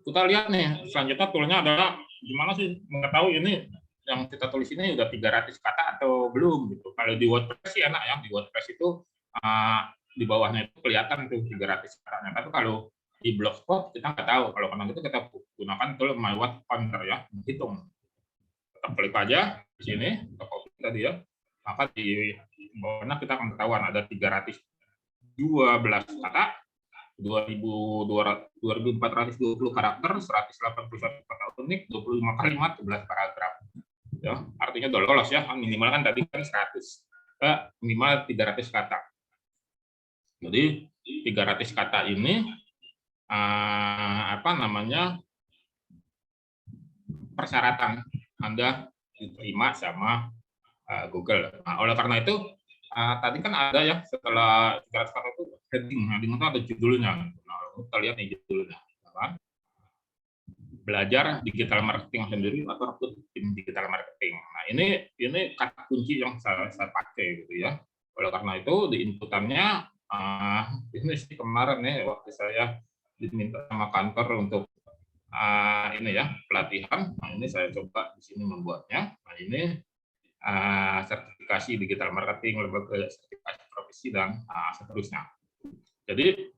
kita lihat nih selanjutnya toolnya adalah gimana sih mengetahui ini yang kita tulis ini udah 300 kata atau belum gitu. Kalau di WordPress sih enak ya, di WordPress itu di bawahnya itu kelihatan tuh 300 katanya. Tapi kalau di Blogspot kita nggak tahu. Kalau karena itu kita gunakan tool My Word Counter ya, hitung. Kita klik aja di sini, kita copy tadi ya. Maka di bawahnya kita akan ketahuan ada 312 kata, 2.420 karakter, 181 kata unik, 25 kalimat, 11 paragraf. Ya, artinya udah lolos ya, minimal kan tadi kan 100, minimal 300 kata. Jadi 300 kata ini persyaratan Anda diterima sama Google. Nah, oleh karena itu tadi kan ada ya setelah 300 kata itu heading itu ada judulnya. Nah, kita lihat nih judulnya. Belajar digital marketing sendiri atau tim digital marketing. Nah, ini kata kunci yang saya pakai gitu ya. Oleh karena itu di inputannya ini sih kemarin nih waktu saya diminta sama kantor untuk ini ya pelatihan. Nah, ini saya coba di sini membuatnya. Nah, ini sertifikasi digital marketing, lembaga sertifikasi profesi dan seterusnya. Jadi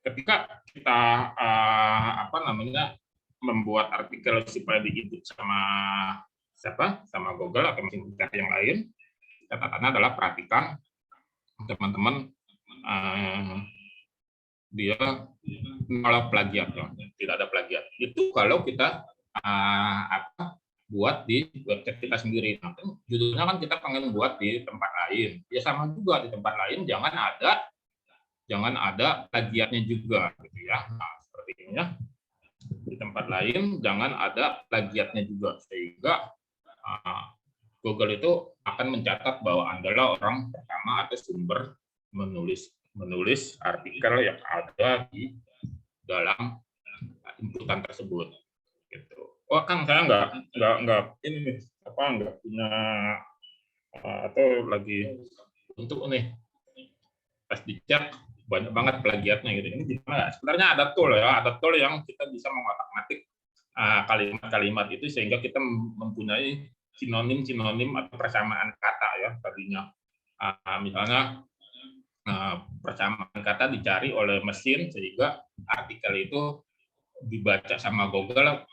ketika kita membuat artikel supaya di-input sama Google atau mesin pencari yang lain, catatannya adalah perhatikan teman-teman dia nolak plagiat ya, tidak ada plagiat. Itu kalau kita buat di website kita sendiri. Nah, judulnya kan kita pengen buat di tempat lain. Ya sama juga di tempat lain jangan ada plagiatnya juga gitu ya. Nah, seperti ini ya. Di tempat lain jangan ada plagiatnya juga sehingga Google itu akan mencatat bahwa Anda adalah orang pertama atau sumber menulis artikel yang ada di dalam inputan tersebut. Gitu. Oh, Kang, saya nggak punya atau lagi untuk nih pas dicek banyak banget plagiatnya gitu. Ini gimana? Sebenarnya ada tool yang kita bisa mengotak-atik kalimat-kalimat itu sehingga kita mempunyai sinonim atau persamaan kata ya tadinya. Misalnya persamaan kata dicari oleh mesin sehingga artikel itu dibaca sama Google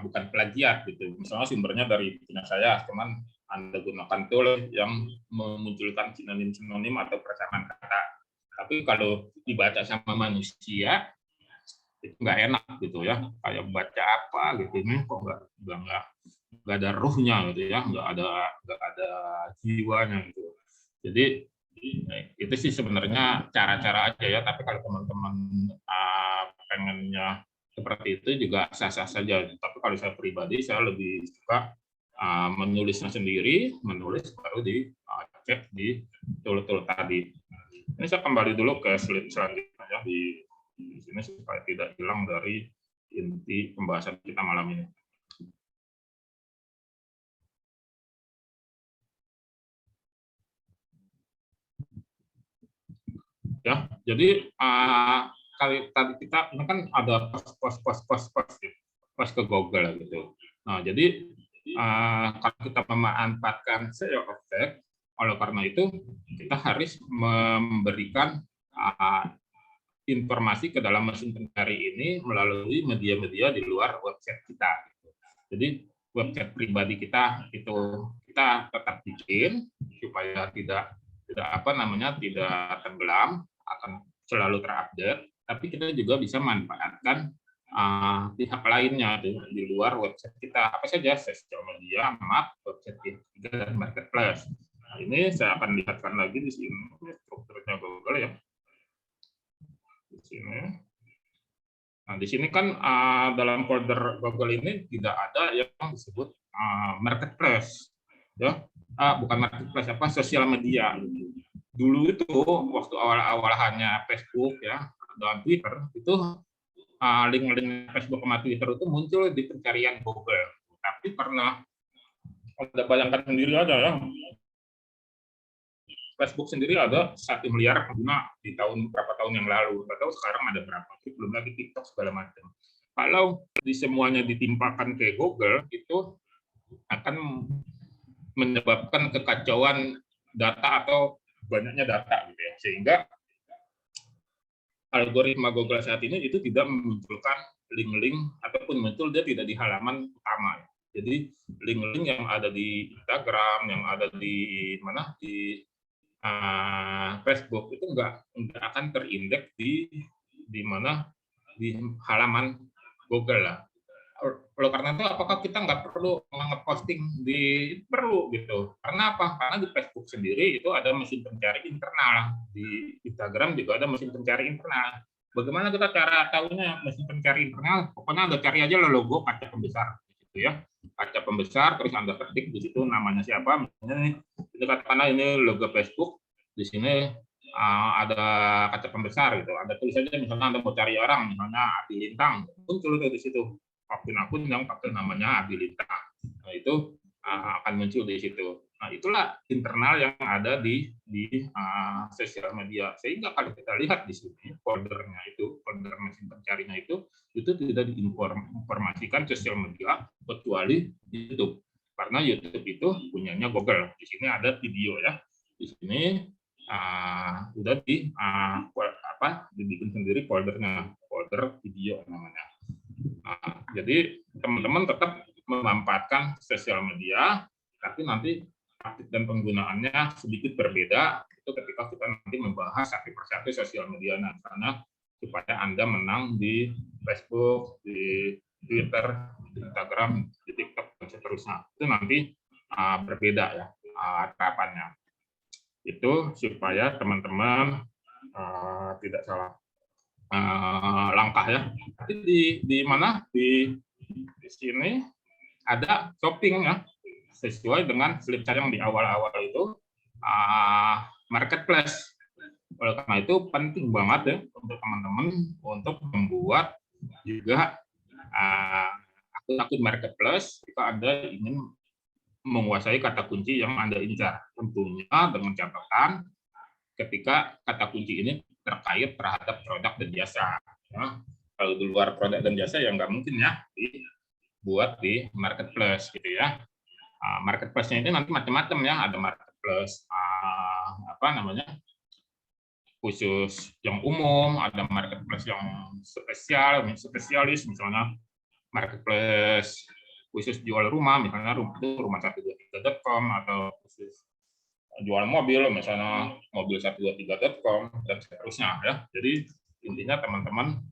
bukan plagiat gitu. Misalnya sumbernya dari punya saya, cuman Anda gunakan tool yang memunculkan sinonim-sinonim atau persamaan kata. Tapi kalau dibaca sama manusia itu nggak enak gitu ya, kayak baca apa gitu ini kok nggak ada ruhnya gitu ya, nggak ada jiwanya gitu. Jadi itu sih sebenarnya cara-cara aja ya, tapi kalau teman-teman pengennya seperti itu juga sah-sah saja. Tapi kalau saya pribadi saya lebih suka menulisnya sendiri, menulis baru dicek di tool-tool tadi. Ini saya kembali dulu ke slide selanjutnya ya, di sini supaya tidak hilang dari inti pembahasan kita malam ini. Ya, jadi kali tadi kita ini kan ada pos ke Google gitu. Nah, jadi kalau kita memanfaatkan SEO effect, oleh karena itu kita harus memberikan informasi ke dalam mesin pencari ini melalui media-media di luar website kita. Jadi website pribadi kita itu kita tetap bikin supaya tidak tenggelam, akan selalu terupdate. Tapi kita juga bisa manfaatkan pihak lainnya di luar website kita. Apa saja? Sosial media, map, website kita, dan marketplace. Nah, ini saya akan lihatkan lagi di sini strukturnya Google ya. Di sini. Nah, di sini kan dalam folder Google ini tidak ada yang disebut marketplace, ya, bukan marketplace sosial media. Dulu itu waktu awal hanya Facebook ya dan Twitter itu link-link Facebook sama Twitter itu muncul di pencarian Google. Tapi karena Anda bayangkan sendiri aja ya, Facebook sendiri ada 1 miliar pengguna di berapa tahun yang lalu. Nggak tahu sekarang ada berapa. Belum lagi TikTok segala macam. Kalau di semuanya ditimpakan ke Google, itu akan menyebabkan kekacauan data atau banyaknya data gitu ya. Sehingga algoritma Google saat ini itu tidak memunculkan link-link ataupun muncul dia tidak di halaman utama. Jadi link-link yang ada di Instagram, yang ada di Facebook itu nggak akan terindeks di halaman Google lah. Oleh karena itu, apakah kita nggak perlu nge-posting perlu gitu? Karena apa? Karena di Facebook sendiri itu ada mesin pencari internal, di Instagram juga ada mesin pencari internal. Bagaimana kita cara tahunya mesin pencari internal? Pokoknya Anda cari aja logo kaca pembesar, gitu ya. Kaca pembesar, terus Anda ketik di situ namanya siapa, misalnya ini katakanlah ini logo Facebook, di sini ada kaca pembesar gitu. Anda tulis saja misalnya Anda mau cari orang, misalnya Adi Lintang, muncul di situ akun-akun yang pakai namanya Adi Lintang. Nah, itu akan muncul di situ. Nah, itulah internal yang ada di sosial media. Sehingga kalau kita lihat di sini foldernya itu, folder mesin pencarinya itu tidak diinformasikan sosial media kecuali YouTube. Karena YouTube itu punyanya Google. Di sini ada video ya. Di sini udah dibikin sendiri foldernya, folder video namanya. Jadi teman-teman tetap memanfaatkan sosial media, tapi nanti praktik dan penggunaannya sedikit berbeda. Itu ketika kita nanti membahas satu persatu sosial media, karena supaya Anda menang di Facebook, di Twitter, di Instagram, di TikTok dan seterusnya. Itu nanti berbeda ya terapannya. Itu supaya teman-teman tidak salah langkah ya. Tapi di mana di sini ada shopping ya, sesuai dengan slide saya yang di awal-awal itu marketplace. Oleh karena itu penting banget ya untuk teman-teman untuk membuat juga akun-akun marketplace jika Anda ingin menguasai kata kunci yang Anda incar. Tentunya dengan catatan ketika kata kunci ini terkait terhadap produk dan jasa. Ya, kalau di luar produk dan jasa ya nggak mungkin ya dibuat di marketplace gitu ya. Marketplace-nya ini nanti macam-macam ya, ada marketplace khusus yang umum, ada marketplace yang spesialis misalnya marketplace khusus jual rumah, misalnya rumah123.com, atau khusus jual mobil, misalnya mobil123.com, dan seterusnya ya. Jadi intinya teman-teman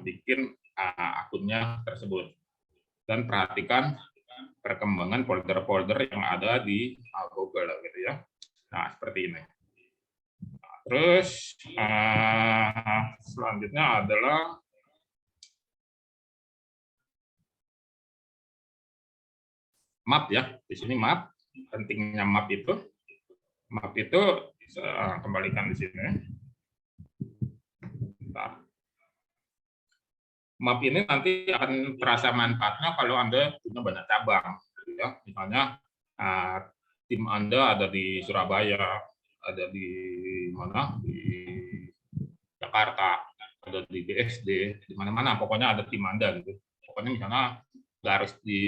bikin akunnya tersebut dan perhatikan perkembangan folder-folder yang ada di Google gitu ya. Nah, seperti ini. Terus selanjutnya adalah map ya. Di sini map, pentingnya map itu kembalikan di sini. Bentar. Map ini nanti akan terasa manfaatnya kalau Anda punya banyak cabang, gitu ya. Misalnya tim Anda ada di Surabaya, ada di mana, di Jakarta, ada di BSD, di mana-mana. Pokoknya ada tim Anda gitu. Pokoknya misalnya nggak harus di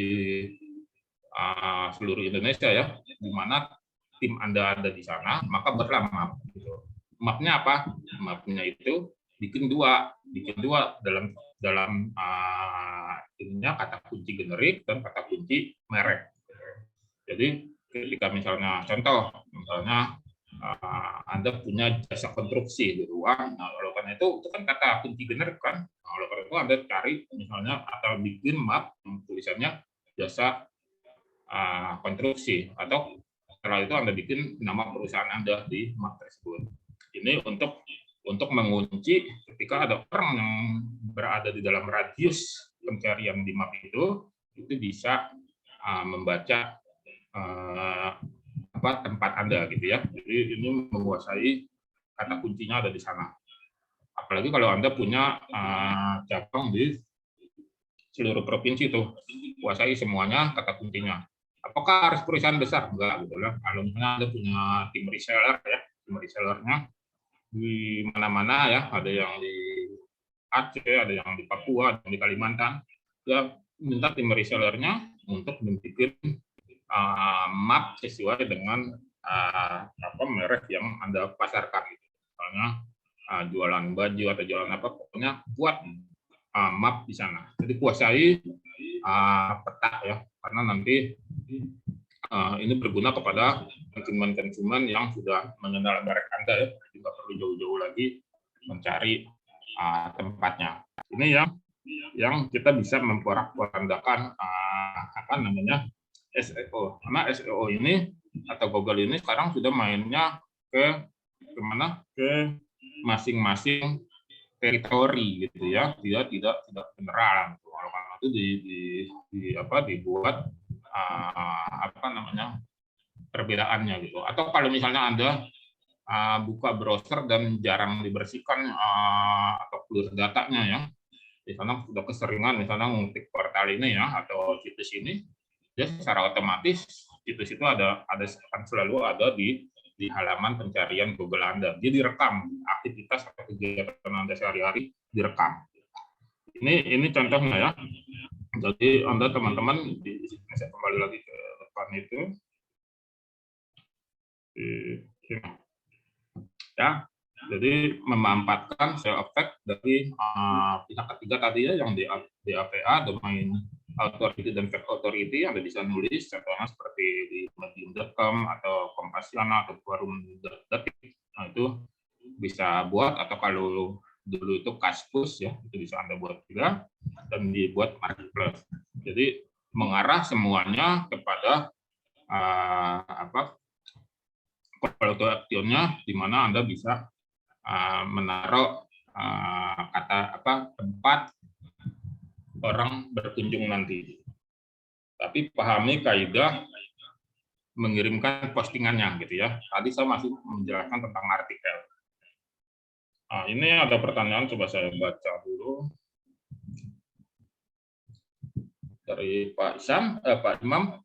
seluruh Indonesia ya, di mana tim Anda ada di sana, maka buatlah map. Gitu. Mapnya apa? Mapnya itu bikin dua dalam ininya kata kunci generik dan kata kunci merek. Jadi ketika misalnya misalnya Anda punya jasa konstruksi di ruang, nah oleh karena itu kan kata kunci generik kan, nah, oleh karena itu Anda cari misalnya atau bikin map yang tulisannya jasa konstruksi, atau setelah itu Anda bikin nama perusahaan Anda di map tersebut. Ini untuk mengunci ketika ada orang yang berada di dalam radius pencarian di map itu bisa membaca tempat Anda gitu ya. Jadi ini menguasai kata kuncinya ada di sana. Apalagi kalau Anda punya cabang di seluruh provinsi itu, kuasai semuanya kata kuncinya. Apakah harus perusahaan besar? Enggak gitu lah. Kalau misalnya Anda punya tim reseller ya, tim resellernya di mana-mana ya, ada yang di Aceh, ada yang di Papua, ada yang di Kalimantan, ya minta tim resellernya untuk membuat map sesuai dengan merek yang Anda pasarkan. Misalnya jualan baju atau jualan apa, pokoknya buat map di sana. Jadi kuasai peta ya, karena nanti ini berguna kepada konsumen-konsumen yang sudah mengenal merek Anda ya, tidak perlu jauh-jauh lagi mencari tempatnya. Ini yang kita bisa memporak-porandakan SEO. Karena SEO ini atau Google ini sekarang sudah mainnya ke masing-masing teritori gitu ya, dia tidak general. Kalau itu dibuat perbedaannya gitu. Atau kalau misalnya Anda buka browser dan jarang dibersihkan atau clear datanya ya, misalnya sudah keseringan misalnya ngetik portal ini ya atau situs ini, ya secara otomatis situs itu akan selalu ada di halaman pencarian Google Anda. Dia direkam aktivitas atau kegiatan Anda sehari-hari direkam. Ini contohnya ya. Jadi Anda teman-teman, saya kembali lagi ke depan itu. Ya, jadi memanfaatkan SEO effect dari pihak ketiga tadi ya, yang di DAPA, domain authority dan fact authority, Anda bisa nulis contohnya seperti di medium.com atau Kompasiana atau forum.detik. Nah, itu bisa buat, atau kalau dulu itu Kaskus ya, itu bisa Anda buat juga dan dibuat marketplace. Jadi mengarah semuanya kepada call to action-nya, di mana Anda bisa menaruh tempat orang berkunjung nanti. Tapi pahami kaidah mengirimkan postingannya gitu ya. Tadi saya masih menjelaskan tentang artikel. Nah, ini ada pertanyaan, coba saya baca dulu dari Pak Imam.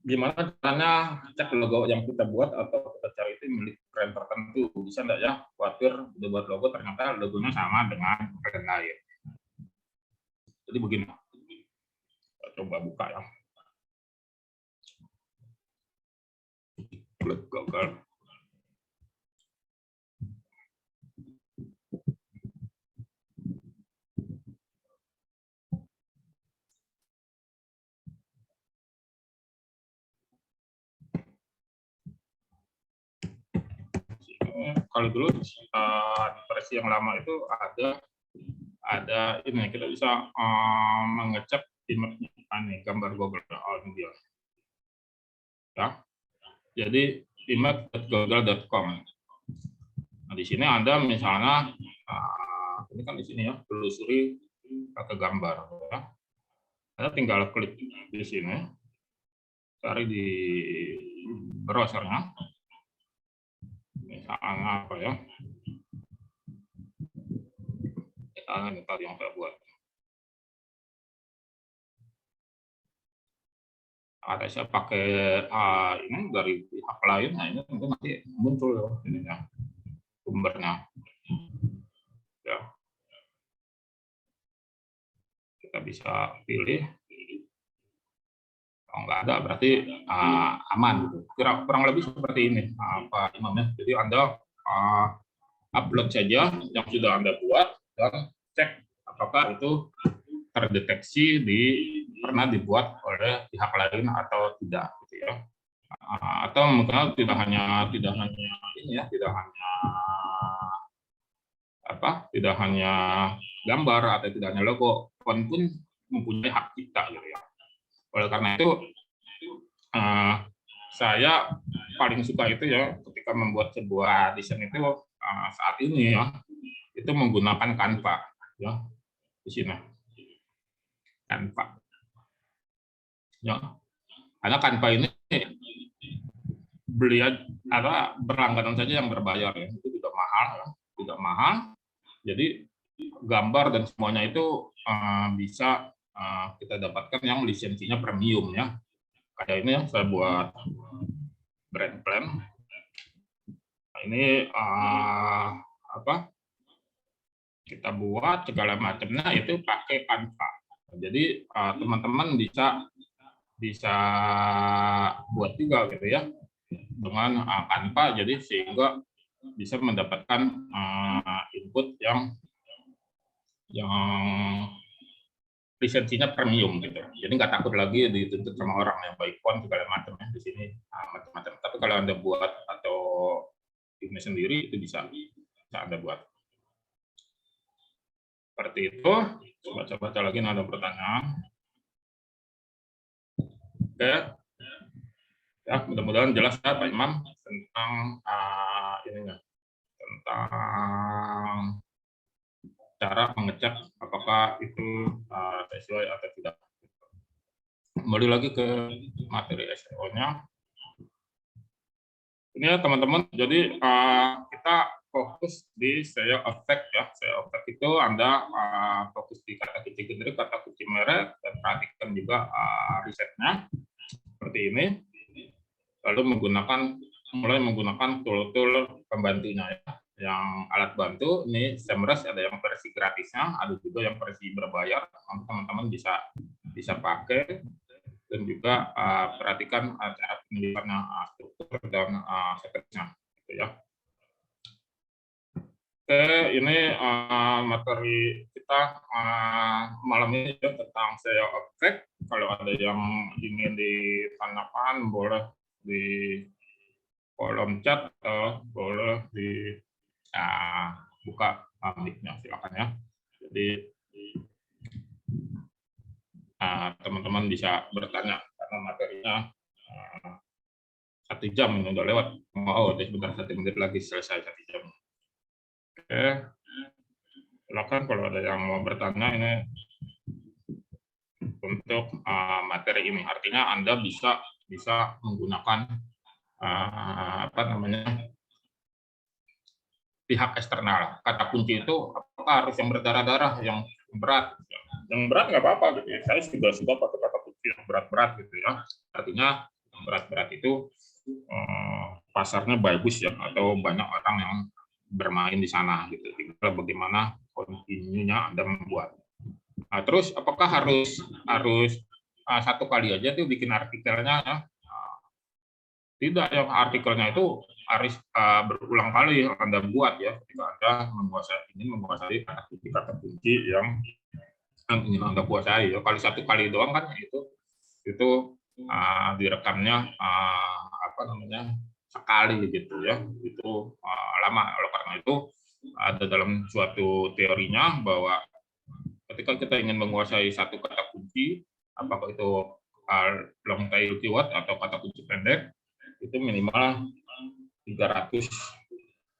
Gimana caranya cek logo yang kita buat atau kita cari itu milik brand tertentu? Bisa enggak ya? Khawatir udah buat logo ternyata logonya sama dengan brand lain. Jadi begini, kita coba buka ya. Klik Google. kalau dulu versi yang lama itu ada ini kita bisa mengecek image gambar Google dia. Ya. Jadi image.google.com. Nah, di sini Anda misalnya ini kan di sini ya, telusuri ke gambar ya. Anda tinggal klik di sini, cari di browsernya. Misalnya apa ya? Misalnya tadi yang saya buat. Ada saya pakai ini dari pihak lain, nah ini tentu nanti muncul loh ininya, sumbernya. Ya. Kita bisa pilih. Kalau nggak ada berarti aman gitu. Kurang lebih seperti ini Pak Imam ya. Jadi Anda upload saja yang sudah Anda buat dan cek apakah itu terdeteksi pernah dibuat oleh pihak lain atau tidak gitu ya. Atau mungkin tidak hanya ini ya, tidak hanya gambar atau tidak hanya logo, font pun mempunyai hak cipta gitu ya. Oleh karena itu saya paling suka itu ya ketika membuat sebuah desain itu saat ini ya itu menggunakan Canva ya di sini Canva ya, karena Canva ini berlangganan saja yang berbayar ya, itu tidak mahal, jadi gambar dan semuanya itu bisa kita dapatkan yang lisensinya premium ya. Kayak ini ya, saya buat brand plan. Nah, ini kita buat segala macamnya itu pakai Canva. Jadi teman-teman bisa buat juga gitu ya dengan Canva, jadi sehingga bisa mendapatkan input yang lisensinya premium gitu. Jadi nggak takut lagi dituntut sama orang yang baik font segala macam ya di sini macam-macam. Tapi kalau Anda buat atau ini sendiri itu bisa Anda buat. Seperti itu. Coba baca lagi ada pertanyaan. Oke. Ya, mudah-mudahan jelas ya Pak Imam tentang ininya. Tentang cara mengecek apakah itu sesuai atau tidak. Kembali lagi ke materi SEO-nya. Ini ya teman-teman, jadi kita fokus di SEO effect ya. SEO effect itu Anda fokus di kata kunci generik, kata kunci merek, dan perhatikan juga risetnya seperti ini. Lalu mulai menggunakan tool-tool pembantunya ya. Yang alat bantu ini Semrush ada yang versi gratisnya, ada juga yang versi berbayar. Teman-teman bisa pakai dan juga perhatikan cara penulisannya, struktur dan seterusnya, gitu ya. Oke, ini materi kita malam ini ya, tentang SEO effect. Kalau ada yang ingin ditanyakan boleh di kolom chat atau boleh di buka mic-nya, silakan ya. Jadi teman-teman bisa bertanya karena materinya 1 jam ini udah lewat. Oh, sebentar 1 menit lagi selesai 1 jam. Oke, silakan kalau ada yang mau bertanya ini untuk materi ini. Artinya Anda bisa menggunakan pihak eksternal. Kata kunci itu apakah harus yang berdarah-darah, yang berat? Yang berat nggak apa-apa gitu ya. Saya juga suka pakai kata kunci yang berat-berat gitu ya. Artinya berat-berat itu pasarnya bagus ya, atau banyak orang yang bermain di sana gitu. Tinggal bagaimana kontinunya Anda membuat. Nah, terus apakah harus 1 kali aja tuh bikin artikelnya ya? Tidak, yang artikelnya itu harus berulang kali Anda buat ya, ketika Anda menguasai kata kunci yang ingin Anda kuasai. Ya, kali 1 kali doang kan itu direkamnya sekali gitu ya, itu lama. Oleh karena itu ada dalam suatu teorinya bahwa ketika kita ingin menguasai satu kata kunci, apakah itu long tail keyword atau kata kunci pendek, itu minimal 300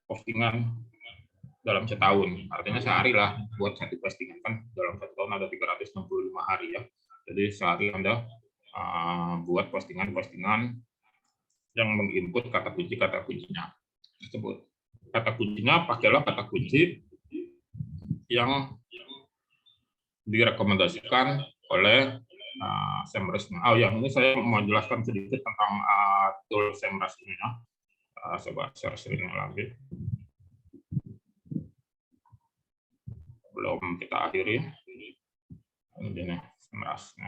postingan dalam setahun. Artinya sehari lah buat satu postingan, kan dalam satu tahun ada 365 hari ya. Jadi sehari Anda buat postingan-postingan yang menginput kata kuncinya tersebut. Kata kuncinya pakailah kata kunci yang direkomendasikan oleh SEMrush. Oh ya, ini saya mau jelaskan sedikit tentang tool SEMrush ini ya. Coba share screen lagi. Belum kita akhiri. Ini SEMrush.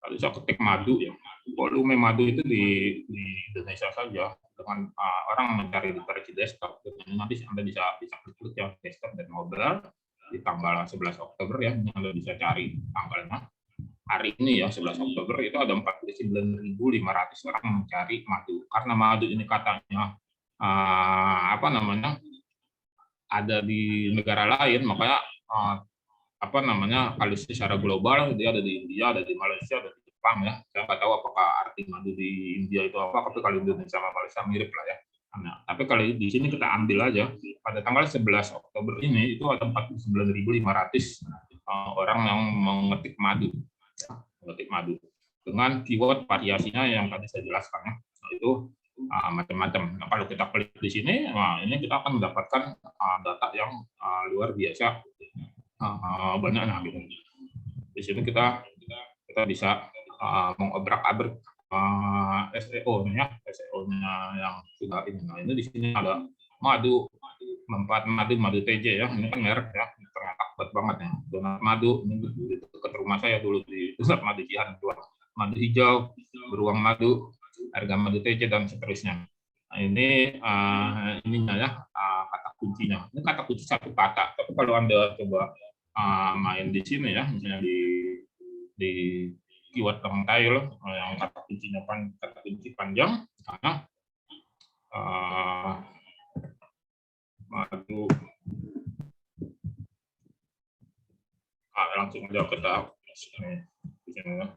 Kalau saya ketik madu ya, volume madu itu di Indonesia saja dengan orang mencari di versi desktop. Nanti Anda bisa klik ya desktop dan mobile di tanggal 11 Oktober ya, Anda bisa cari tanggalnya. Hari ini ya 11 Oktober itu ada 49.500 orang mencari madu. Karena madu ini katanya ada di negara lain, makanya kalau secara global dia ada di India, ada di Malaysia, ada di Jepang ya. Saya nggak tahu apakah arti madu di India itu apa, tapi kalau Indonesia sama Malaysia mirip lah ya. Nah, tapi kalau di sini kita ambil aja pada tanggal 11 Oktober ini itu ada 49.500 orang yang mengetik madu, dengan keyword variasinya yang tadi saya jelaskan ya. Nah, itu macam-macam. Nah, kalau kita klik di sini, ini kita akan mendapatkan data yang luar biasa. Banyaknya gitu. Di sini kita bisa mengobrak-abrik SEO-nya yang sudah ini. Nah, ini di sini ada madu TJ ya. Ini kan merek ya. Ternyata kuat banget ya. Donat madu ini di dekat rumah saya dulu di pusat madu Cihan, madu hijau, beruang madu, harga madu TJ dan seterusnya. Nah, ini ininya ya, kata kuncinya. Ini kata kunci satu kata. Tapi kalau Anda coba main di sini ya, misalnya di keyword long tail yang kata kunci panjang, misalnya madu, langsung aja kita di sini ya.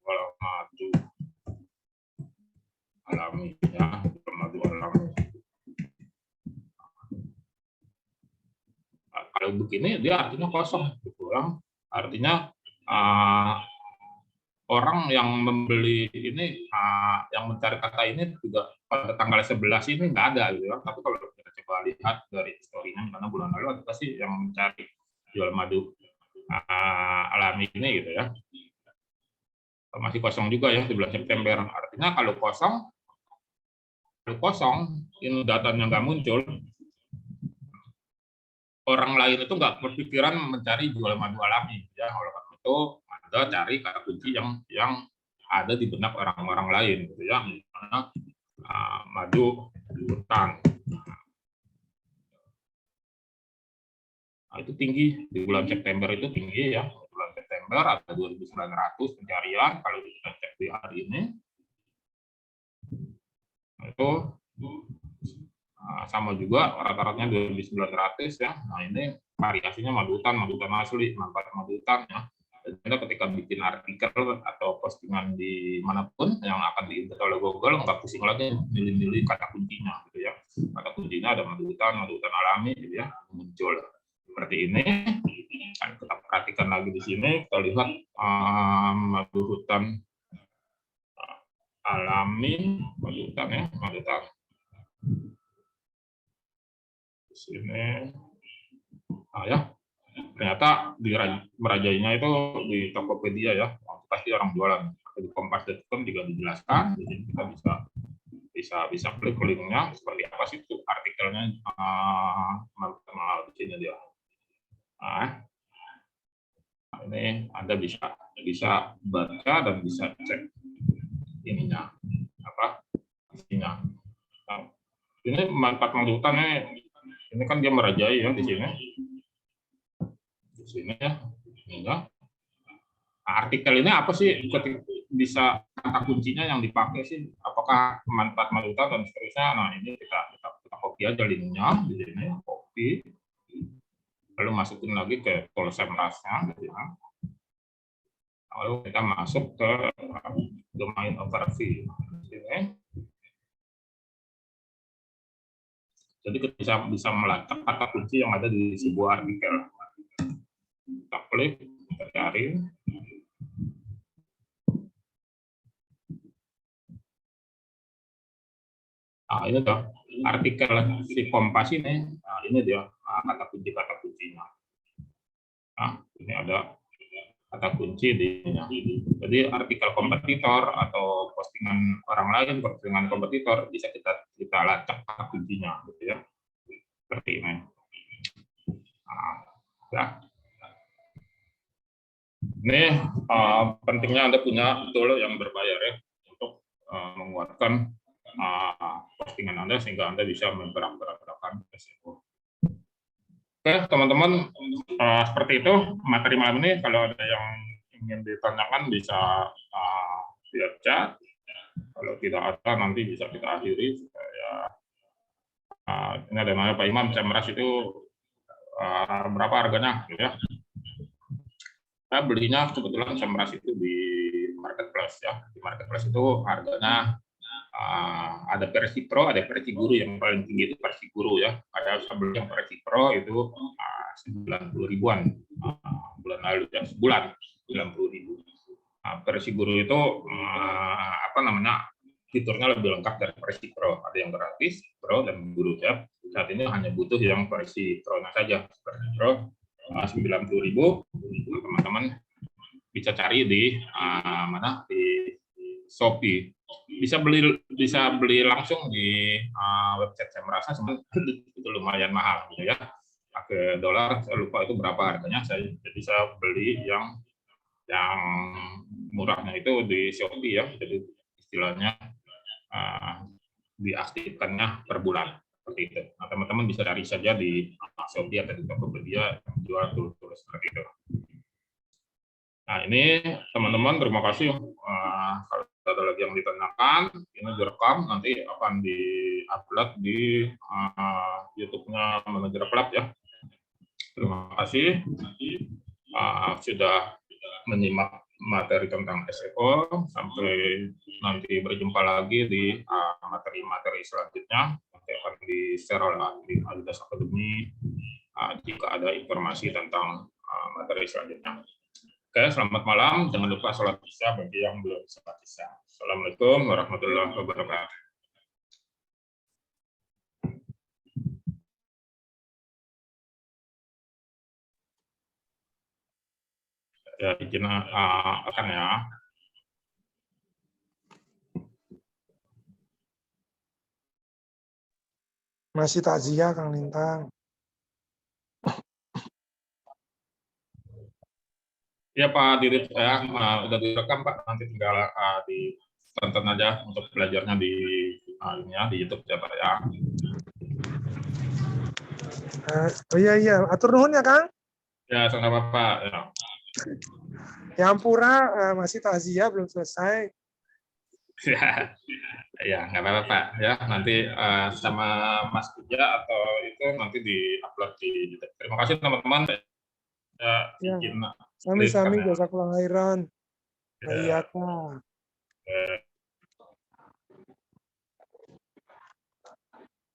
Kalau madu alami ya, madu alami. Kalau begini dia artinya kosong, artinya orang yang membeli ini, yang mencari kata ini juga pada tanggal 11 ini nggak ada gitu ya. Tapi kalau kita coba lihat dari historinya, karena bulan lalu ada sih yang mencari jual madu alami ini gitu ya. Masih kosong juga ya di bulan September. Artinya kalau kosong, ini datanya nggak muncul, orang lain itu nggak berpikiran mencari jual madu alami ya. Oleh karena itu Anda cari kata kunci yang ada di benak orang-orang lain gitu ya. Misalnya madu di hutan. Nah, itu tinggi di bulan September, itu tinggi ya. Bulan September ada 2.900 pencarian. Kalau kita cek di hari ini itu sama juga rata-ratanya 2.900 ya. Nah, ini variasinya madu hutan asli, manfaat madu hutan ya. Dan ketika bikin artikel atau postingan di manapun yang akan diinput oleh Google, nggak pusing lagi milih-milih kata kuncinya gitu ya. Kata kuncinya ada madu hutan alami gitu ya, muncul seperti ini. Dan kita perhatikan lagi di sini, kita lihat madu hutan alami, madu hutan ya, madu hutan. Di sini, ya, ternyata merajainya itu di Tokopedia ya, pasti orang jualan. Di kompas.com juga dijelaskan. Jadi kita bisa klik linknya seperti apa sih itu artikelnya, di sini dia. Nah, ini Anda bisa baca dan bisa cek ininya isinya. Nah, ini manfaat madu hutan ini kan dia merajai ya di sini. sini ya. Ini ya. Artikel ini apa sih? Bisa kata kuncinya yang dipakai sih? Apakah manfaat valuta dan seterusnya? Nah ini kita copy aja linknya di sini, copy, lalu masukin lagi ke tool SEMrush-nya, gitu ya. Lalu kita masuk ke domain overview. Sini. Jadi kita bisa melacak kata kunci yang ada di sebuah artikel. Kita klik, kita cari. Nah, ini tuh artikel si Kompas ini. Nah, ini dia kata kuncinya. Nah, ini ada kata kunci di sini. Jadi artikel kompetitor atau postingan orang lain, postingan kompetitor bisa kita lacak kata kuncinya, gitu ya. Seperti ini. Nah, ya. Ini pentingnya Anda punya tool yang berbayar ya untuk menguatkan postingan Anda sehingga Anda bisa memperak-perakan SEO. Oke, teman-teman, seperti itu materi malam ini. Kalau ada yang ingin ditanyakan bisa via chat. Kalau tidak ada nanti bisa kita akhiri. Ini ada namanya Pak Imam, SEMrush itu berapa harganya? Ya. Saya belinya kebetulan SEMrush itu di marketplace ya. Di marketplace itu harganya ada versi Pro, ada versi Guru. Yang paling tinggi itu versi Guru ya. Ada sebelum yang versi Pro itu 90 ribuan bulan lalu ya, sebulan 90 ribu. Versi Guru itu apa namanya, fiturnya lebih lengkap dari versi Pro. Ada yang gratis, Pro dan Guru ya. Saat ini hanya butuh yang versi Pro-nya saja. Versi Pro 90 ribu, teman-teman bisa cari di mana, di Shopee. Bisa beli langsung di website saya merasa itu lumayan mahal gitu ya, pakai dolar saya lupa itu berapa harganya. Jadi saya beli yang murahnya itu di Shopee ya, jadi istilahnya diaktifkannya per bulan seperti itu. Nah, teman-teman bisa cari saja di Shopee atau di Tokopedia yang jual tool-tool seperti itu. Nah ini teman-teman terima kasih. Kalau ada lagi yang ditanyakan, ini direkam nanti akan di-upload di YouTube-nya Manager Club ya. Terima kasih sudah menyimak materi tentang SEO. Sampai nanti berjumpa lagi di materi-materi selanjutnya. Nanti akan di-share oleh Adidas Academy jika ada informasi tentang materi selanjutnya. Oke, selamat malam. Jangan lupa sholat isya bagi yang belum sholat isya. Assalamualaikum warahmatullahi wabarakatuh. Ya, izin akan ya. Masih takziah, Kang Lintang. Ya Pak Dirut, udah direkam Pak. Nanti tinggal ditonton aja untuk belajarnya di YouTube ya Pak ya. Oh iya, atur nuhun ya Kang. Ya sama Pak. Ya. Yang Ampura masih takziah belum selesai. Ya nggak apa-apa Pak. Ya nanti sama Mas Puja atau itu nanti di-upload di YouTube. Terima kasih teman-teman. Ya, Sami-sami, jazakallahu khairan. Iya, Kang.